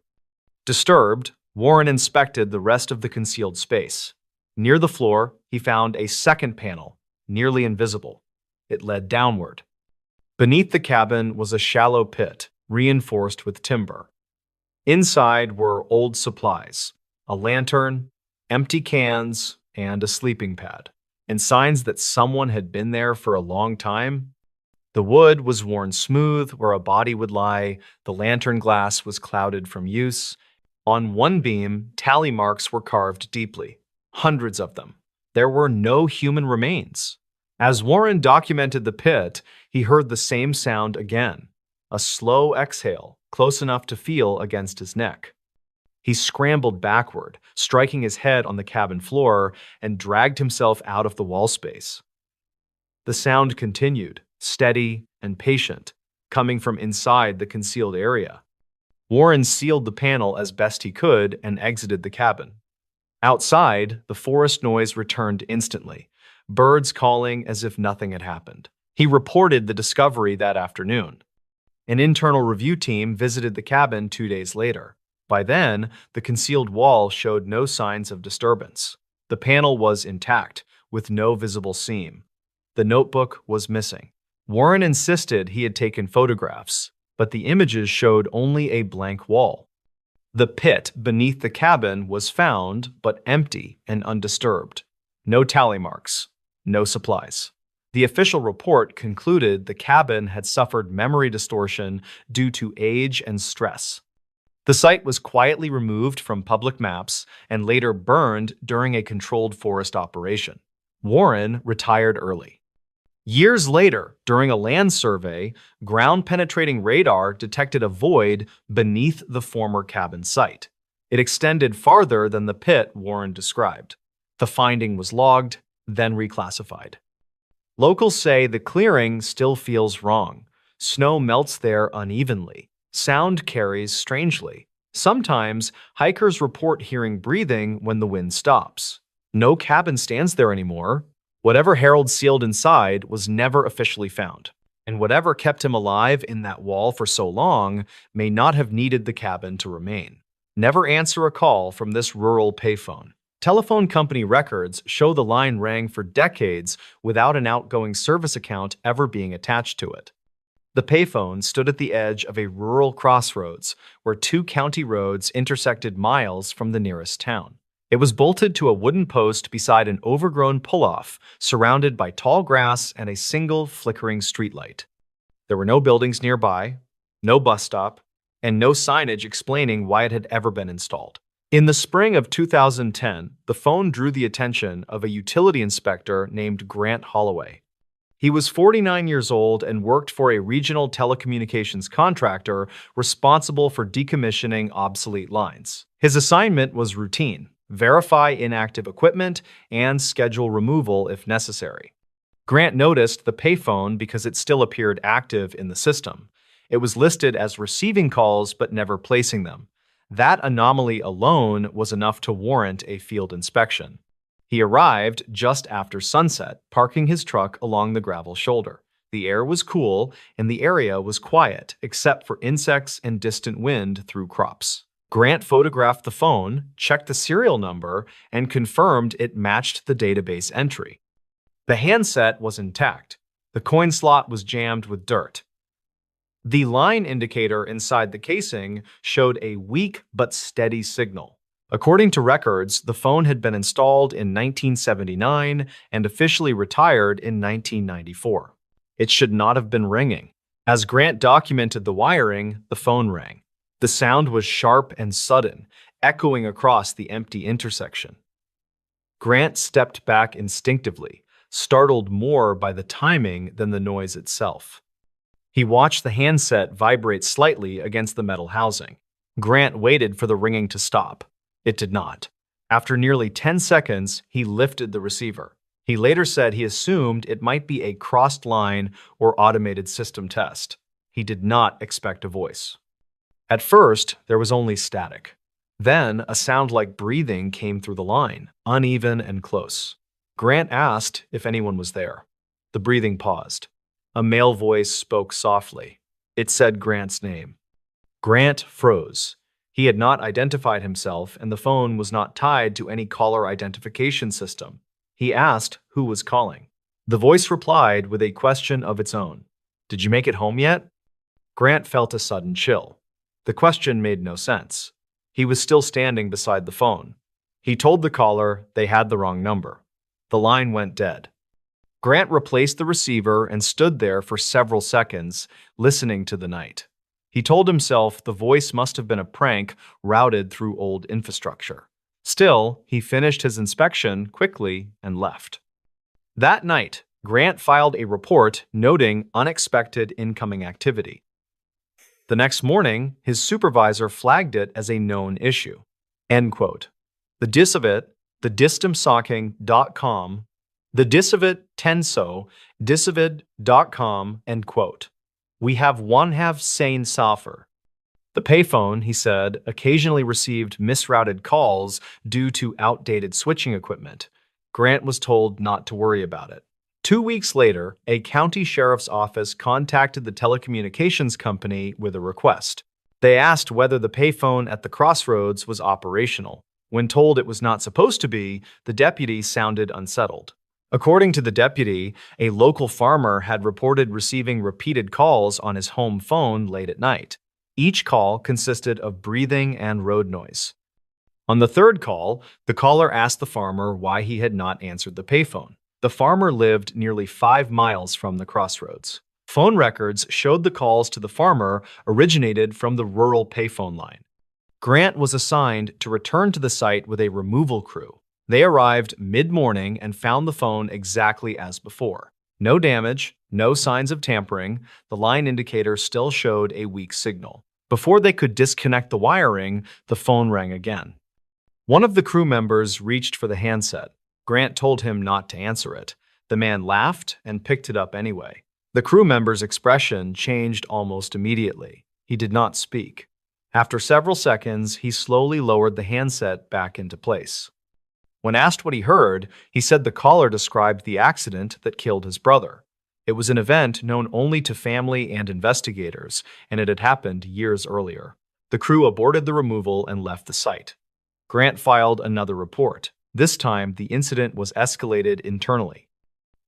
Disturbed, Warren inspected the rest of the concealed space. Near the floor, he found a second panel, nearly invisible. It led downward. Beneath the cabin was a shallow pit, reinforced with timber. Inside were old supplies, a lantern, empty cans, and a sleeping pad, and signs that someone had been there for a long time. The wood was worn smooth where a body would lie, the lantern glass was clouded from use. On one beam, tally marks were carved deeply, hundreds of them. There were no human remains. As Warren documented the pit, he heard the same sound again, a slow exhale, close enough to feel against his neck. He scrambled backward, striking his head on the cabin floor, and dragged himself out of the wall space. The sound continued, steady and patient, coming from inside the concealed area. Warren sealed the panel as best he could and exited the cabin. Outside, the forest noise returned instantly, birds calling as if nothing had happened. He reported the discovery that afternoon. An internal review team visited the cabin 2 days later. By then, the concealed wall showed no signs of disturbance. The panel was intact, with no visible seam. The notebook was missing. Warren insisted he had taken photographs, but the images showed only a blank wall. The pit beneath the cabin was found, but empty and undisturbed. No tally marks, no supplies. The official report concluded the cabin had suffered memory distortion due to age and stress. The site was quietly removed from public maps and later burned during a controlled forest operation. Warren retired early. Years later, during a land survey, ground-penetrating radar detected a void beneath the former cabin site. It extended farther than the pit Warren described. The finding was logged, then reclassified. Locals say the clearing still feels wrong. Snow melts there unevenly. Sound carries strangely. Sometimes, hikers report hearing breathing when the wind stops. No cabin stands there anymore. Whatever Harold sealed inside was never officially found, and whatever kept him alive in that wall for so long may not have needed the cabin to remain. Never answer a call from this rural payphone. Telephone company records show the line rang for decades without an outgoing service account ever being attached to it. The payphone stood at the edge of a rural crossroads where two county roads intersected miles from the nearest town. It was bolted to a wooden post beside an overgrown pull-off, surrounded by tall grass and a single flickering streetlight. There were no buildings nearby, no bus stop, and no signage explaining why it had ever been installed. In the spring of 2010, the phone drew the attention of a utility inspector named Grant Holloway. He was 49 years old and worked for a regional telecommunications contractor responsible for decommissioning obsolete lines. His assignment was routine: verify inactive equipment and schedule removal if necessary. Grant noticed the payphone because it still appeared active in the system. It was listed as receiving calls but never placing them. That anomaly alone was enough to warrant a field inspection. He arrived just after sunset, parking his truck along the gravel shoulder. The air was cool, and the area was quiet, except for insects and distant wind through crops. Grant photographed the phone, checked the serial number, and confirmed it matched the database entry. The handset was intact. The coin slot was jammed with dirt. The line indicator inside the casing showed a weak but steady signal. According to records, the phone had been installed in 1979 and officially retired in 1994. It should not have been ringing. As Grant documented the wiring, the phone rang. The sound was sharp and sudden, echoing across the empty intersection. Grant stepped back instinctively, startled more by the timing than the noise itself. He watched the handset vibrate slightly against the metal housing. Grant waited for the ringing to stop. It did not. After nearly 10 seconds, he lifted the receiver. He later said he assumed it might be a crossed line or automated system test. He did not expect a voice. At first, there was only static. Then, a sound like breathing came through the line, uneven and close. Grant asked if anyone was there. The breathing paused. A male voice spoke softly. It said Grant's name. Grant froze. He had not identified himself, and the phone was not tied to any caller identification system. He asked who was calling. The voice replied with a question of its own. "Did you make it home yet?" Grant felt a sudden chill. The question made no sense. He was still standing beside the phone. He told the caller they had the wrong number. The line went dead. Grant replaced the receiver and stood there for several seconds, listening to the night. He told himself the voice must have been a prank routed through old infrastructure. Still, he finished his inspection quickly and left. That night, Grant filed a report noting unexpected incoming activity. The next morning, his supervisor flagged it as a known issue. End quote. The Disavit, the distamsocking.com, the Disavit Tenso, disavid.com, end quote. We have one have sane software. The payphone, he said, occasionally received misrouted calls due to outdated switching equipment. Grant was told not to worry about it. 2 weeks later, a county sheriff's office contacted the telecommunications company with a request. They asked whether the payphone at the crossroads was operational. When told it was not supposed to be, the deputy sounded unsettled. According to the deputy, a local farmer had reported receiving repeated calls on his home phone late at night. Each call consisted of breathing and road noise. On the third call, the caller asked the farmer why he had not answered the payphone. The farmer lived nearly 5 miles from the crossroads. Phone records showed the calls to the farmer originated from the rural payphone line. Grant was assigned to return to the site with a removal crew. They arrived mid-morning and found the phone exactly as before. No damage, no signs of tampering. The line indicator still showed a weak signal. Before they could disconnect the wiring, the phone rang again. One of the crew members reached for the handset. Grant told him not to answer it. The man laughed and picked it up anyway. The crew member's expression changed almost immediately. He did not speak. After several seconds, he slowly lowered the handset back into place. When asked what he heard, he said the caller described the accident that killed his brother. It was an event known only to family and investigators, and it had happened years earlier. The crew aborted the removal and left the site. Grant filed another report. This time, the incident was escalated internally.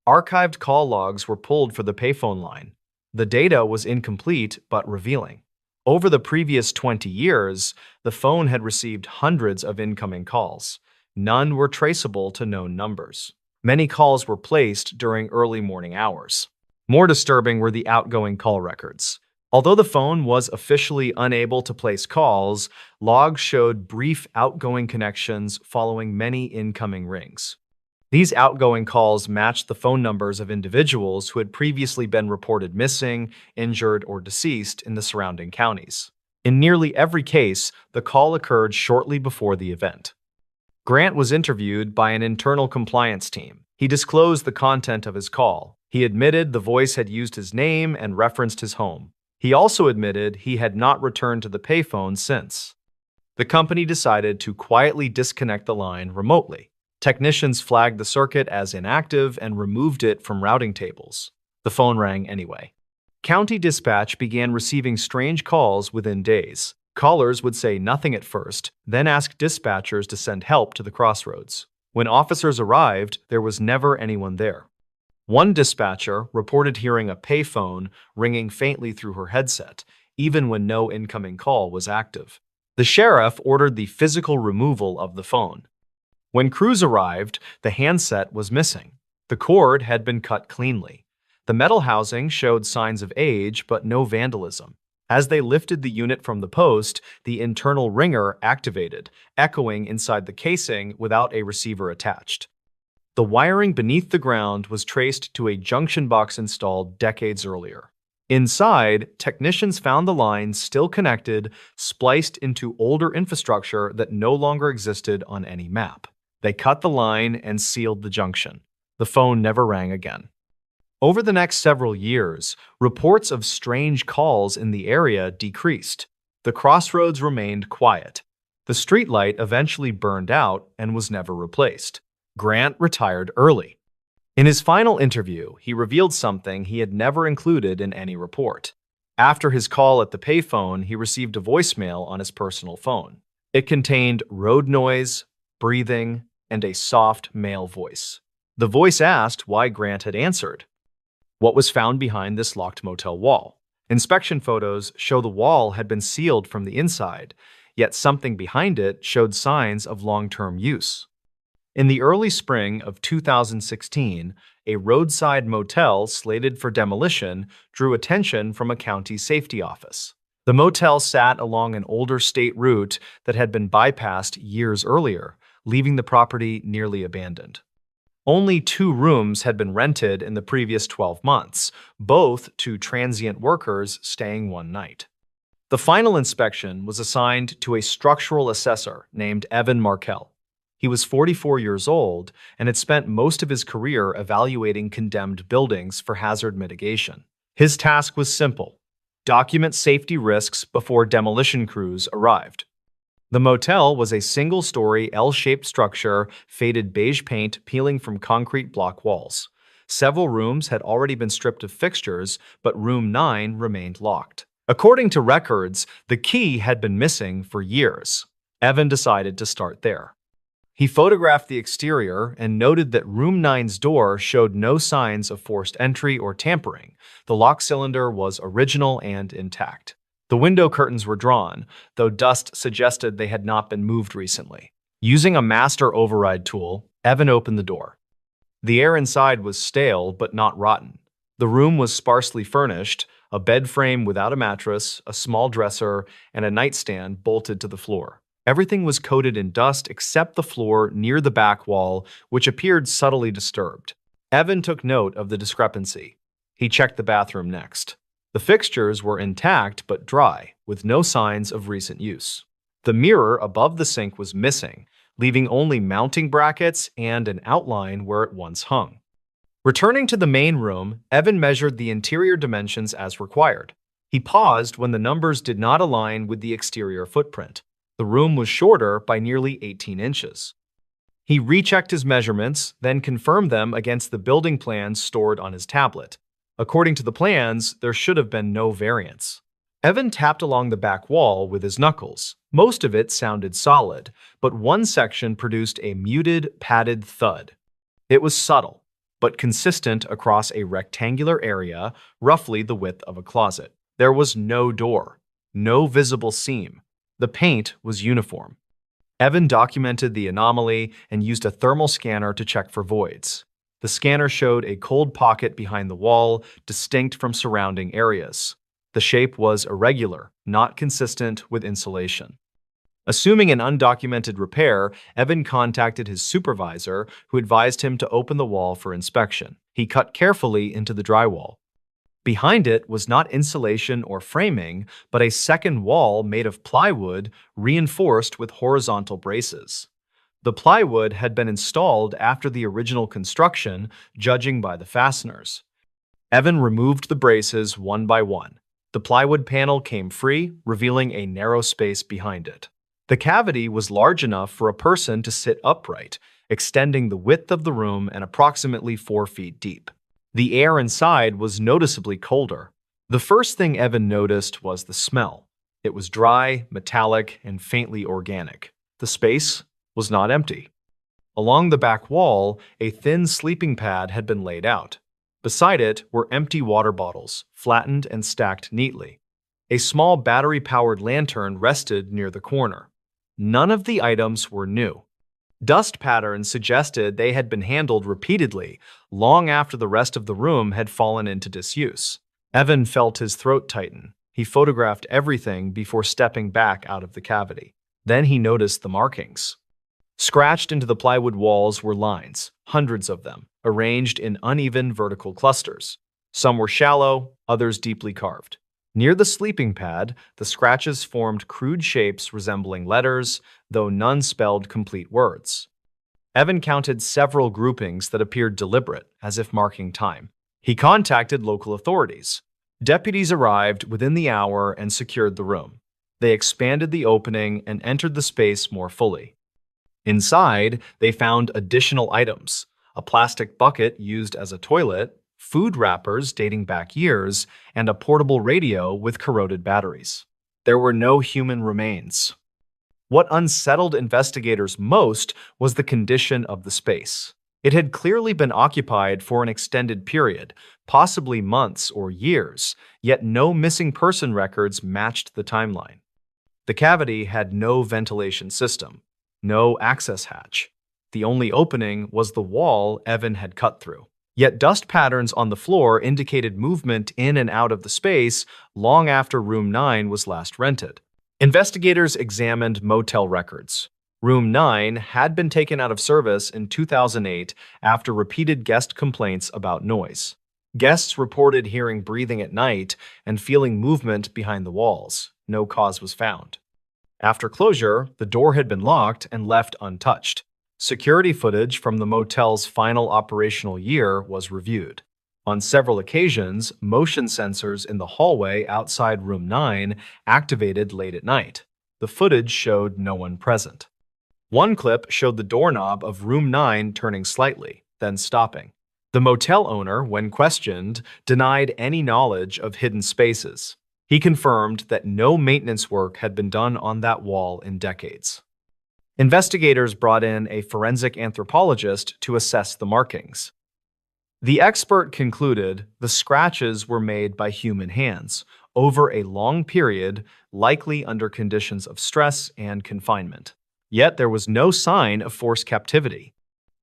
Archived call logs were pulled for the payphone line. The data was incomplete but revealing. Over the previous 20 years, the phone had received hundreds of incoming calls. None were traceable to known numbers. Many calls were placed during early morning hours. More disturbing were the outgoing call records. Although the phone was officially unable to place calls, logs showed brief outgoing connections following many incoming rings. These outgoing calls matched the phone numbers of individuals who had previously been reported missing, injured, or deceased in the surrounding counties. In nearly every case, the call occurred shortly before the event. Grant was interviewed by an internal compliance team. He disclosed the content of his call. He admitted the voice had used his name and referenced his home. He also admitted he had not returned to the payphone since. The company decided to quietly disconnect the line remotely. Technicians flagged the circuit as inactive and removed it from routing tables. The phone rang anyway. County dispatch began receiving strange calls within days. Callers would say nothing at first, then ask dispatchers to send help to the crossroads. When officers arrived, there was never anyone there. One dispatcher reported hearing a payphone ringing faintly through her headset, even when no incoming call was active. The sheriff ordered the physical removal of the phone. When crews arrived, the handset was missing. The cord had been cut cleanly. The metal housing showed signs of age, but no vandalism. As they lifted the unit from the post, the internal ringer activated, echoing inside the casing without a receiver attached. The wiring beneath the ground was traced to a junction box installed decades earlier. Inside, technicians found the line still connected, spliced into older infrastructure that no longer existed on any map. They cut the line and sealed the junction. The phone never rang again. Over the next several years, reports of strange calls in the area decreased. The crossroads remained quiet. The streetlight eventually burned out and was never replaced. Grant retired early. In his final interview, he revealed something he had never included in any report. After his call at the payphone, he received a voicemail on his personal phone. It contained road noise, breathing, and a soft male voice. The voice asked why Grant had answered. What was found behind this locked motel wall? Inspection photos show the wall had been sealed from the inside, yet something behind it showed signs of long-term use. In the early spring of 2016, a roadside motel slated for demolition drew attention from a county safety office. The motel sat along an older state route that had been bypassed years earlier, leaving the property nearly abandoned. Only 2 rooms had been rented in the previous 12 months, both to transient workers staying one night. The final inspection was assigned to a structural assessor named Evan Markell. He was 44 years old and had spent most of his career evaluating condemned buildings for hazard mitigation. His task was simple: document safety risks before demolition crews arrived. The motel was a single-story L-shaped structure, faded beige paint peeling from concrete block walls. Several rooms had already been stripped of fixtures, but room 9 remained locked. According to records, the key had been missing for years. Evan decided to start there. He photographed the exterior and noted that room 9's door showed no signs of forced entry or tampering. The lock cylinder was original and intact. The window curtains were drawn, though dust suggested they had not been moved recently. Using a master override tool, Evan opened the door. The air inside was stale but not rotten. The room was sparsely furnished, a bed frame without a mattress, a small dresser, and a nightstand bolted to the floor. Everything was coated in dust except the floor near the back wall, which appeared subtly disturbed. Evan took note of the discrepancy. He checked the bathroom next. The fixtures were intact but dry, with no signs of recent use. The mirror above the sink was missing, leaving only mounting brackets and an outline where it once hung. Returning to the main room, Evan measured the interior dimensions as required. He paused when the numbers did not align with the exterior footprint. The room was shorter by nearly 18 inches. He rechecked his measurements, then confirmed them against the building plans stored on his tablet. According to the plans, there should have been no variance. Evan tapped along the back wall with his knuckles. Most of it sounded solid, but one section produced a muted, padded thud. It was subtle, but consistent across a rectangular area, roughly the width of a closet. There was no door, no visible seam. The paint was uniform. Evan documented the anomaly and used a thermal scanner to check for voids. The scanner showed a cold pocket behind the wall, distinct from surrounding areas. The shape was irregular, not consistent with insulation. Assuming an undocumented repair, Evan contacted his supervisor, who advised him to open the wall for inspection. He cut carefully into the drywall. Behind it was not insulation or framing, but a second wall made of plywood reinforced with horizontal braces. The plywood had been installed after the original construction, judging by the fasteners. Evan removed the braces one by one. The plywood panel came free, revealing a narrow space behind it. The cavity was large enough for a person to sit upright, extending the width of the room and approximately 4 feet deep. The air inside was noticeably colder. The first thing Evan noticed was the smell. It was dry, metallic, and faintly organic. The space was not empty. Along the back wall, a thin sleeping pad had been laid out. Beside it were empty water bottles, flattened and stacked neatly. A small battery-powered lantern rested near the corner. None of the items were new. Dust patterns suggested they had been handled repeatedly, long after the rest of the room had fallen into disuse. Evan felt his throat tighten. He photographed everything before stepping back out of the cavity. Then he noticed the markings. Scratched into the plywood walls were lines, hundreds of them, arranged in uneven vertical clusters. Some were shallow, others deeply carved. Near the sleeping pad, the scratches formed crude shapes resembling letters, though none spelled complete words. Evan counted several groupings that appeared deliberate, as if marking time. He contacted local authorities. Deputies arrived within the hour and secured the room. They expanded the opening and entered the space more fully. Inside, they found additional items: a plastic bucket used as a toilet, food wrappers dating back years, and a portable radio with corroded batteries. There were no human remains. What unsettled investigators most was the condition of the space. It had clearly been occupied for an extended period, possibly months or years, yet no missing person records matched the timeline. The cavity had no ventilation system, no access hatch. The only opening was the wall Evan had cut through. Yet dust patterns on the floor indicated movement in and out of the space long after Room 9 was last rented. Investigators examined motel records. Room 9 had been taken out of service in 2008 after repeated guest complaints about noise. Guests reported hearing breathing at night and feeling movement behind the walls. No cause was found. After closure, the door had been locked and left untouched. Security footage from the motel's final operational year was reviewed. On several occasions, motion sensors in the hallway outside Room 9 activated late at night. The footage showed no one present. One clip showed the doorknob of Room 9 turning slightly, then stopping. The motel owner, when questioned, denied any knowledge of hidden spaces. He confirmed that no maintenance work had been done on that wall in decades. Investigators brought in a forensic anthropologist to assess the markings. The expert concluded the scratches were made by human hands over a long period, likely under conditions of stress and confinement. Yet there was no sign of forced captivity,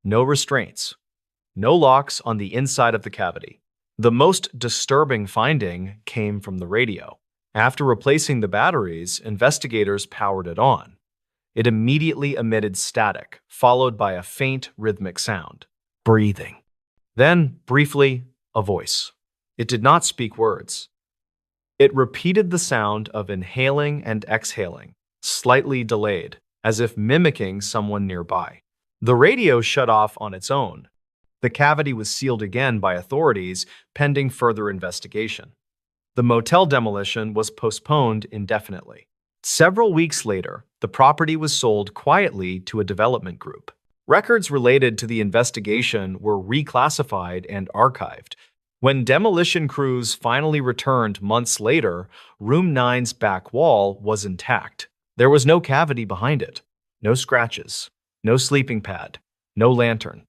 no restraints, no locks on the inside of the cavity. The most disturbing finding came from the radio. After replacing the batteries, investigators powered it on. It immediately emitted static, followed by a faint rhythmic sound. Breathing. Then, briefly, a voice. It did not speak words. It repeated the sound of inhaling and exhaling, slightly delayed, as if mimicking someone nearby. The radio shut off on its own. The cavity was sealed again by authorities, pending further investigation. The motel demolition was postponed indefinitely. Several weeks later, the property was sold quietly to a development group. Records related to the investigation were reclassified and archived. When demolition crews finally returned months later, Room 9's back wall was intact. There was no cavity behind it, no scratches, no sleeping pad, no lantern.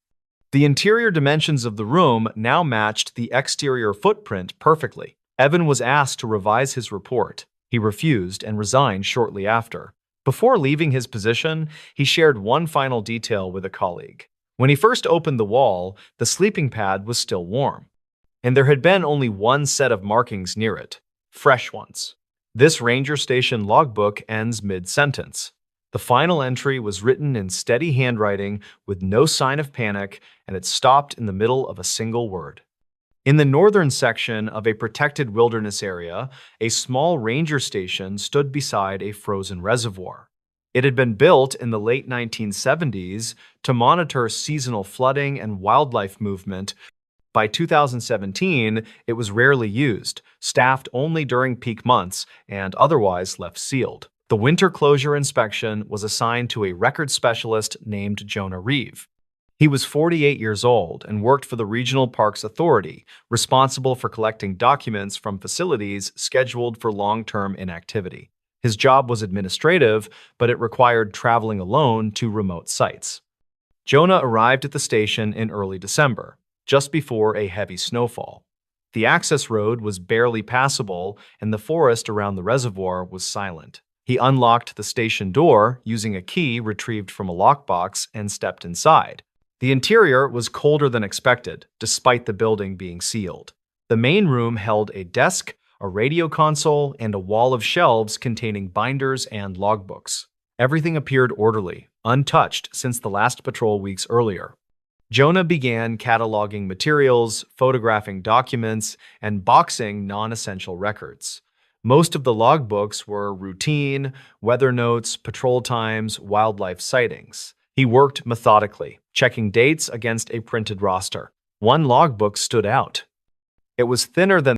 The interior dimensions of the room now matched the exterior footprint perfectly. Evan was asked to revise his report. He refused and resigned shortly after. Before leaving his position, he shared one final detail with a colleague. When he first opened the wall, the sleeping pad was still warm, and there had been only one set of markings near it, fresh ones. This ranger station logbook ends mid-sentence. The final entry was written in steady handwriting with no sign of panic, and it stopped in the middle of a single word. In the northern section of a protected wilderness area, a small ranger station stood beside a frozen reservoir. It had been built in the late 1970s to monitor seasonal flooding and wildlife movement. By 2017, it was rarely used, staffed only during peak months, and otherwise left sealed. The winter closure inspection was assigned to a record specialist named Jonah Reeve. He was 48 years old and worked for the Regional Parks Authority, responsible for collecting documents from facilities scheduled for long-term inactivity. His job was administrative, but it required traveling alone to remote sites. Jonah arrived at the station in early December, just before a heavy snowfall. The access road was barely passable, and the forest around the reservoir was silent. He unlocked the station door using a key retrieved from a lockbox and stepped inside. The interior was colder than expected, despite the building being sealed. The main room held a desk, a radio console, and a wall of shelves containing binders and logbooks. Everything appeared orderly, untouched since the last patrol weeks earlier. Jonah began cataloging materials, photographing documents, and boxing non-essential records. Most of the logbooks were routine, weather notes, patrol times, wildlife sightings. He worked methodically, checking dates against a printed roster. One logbook stood out. It was thinner than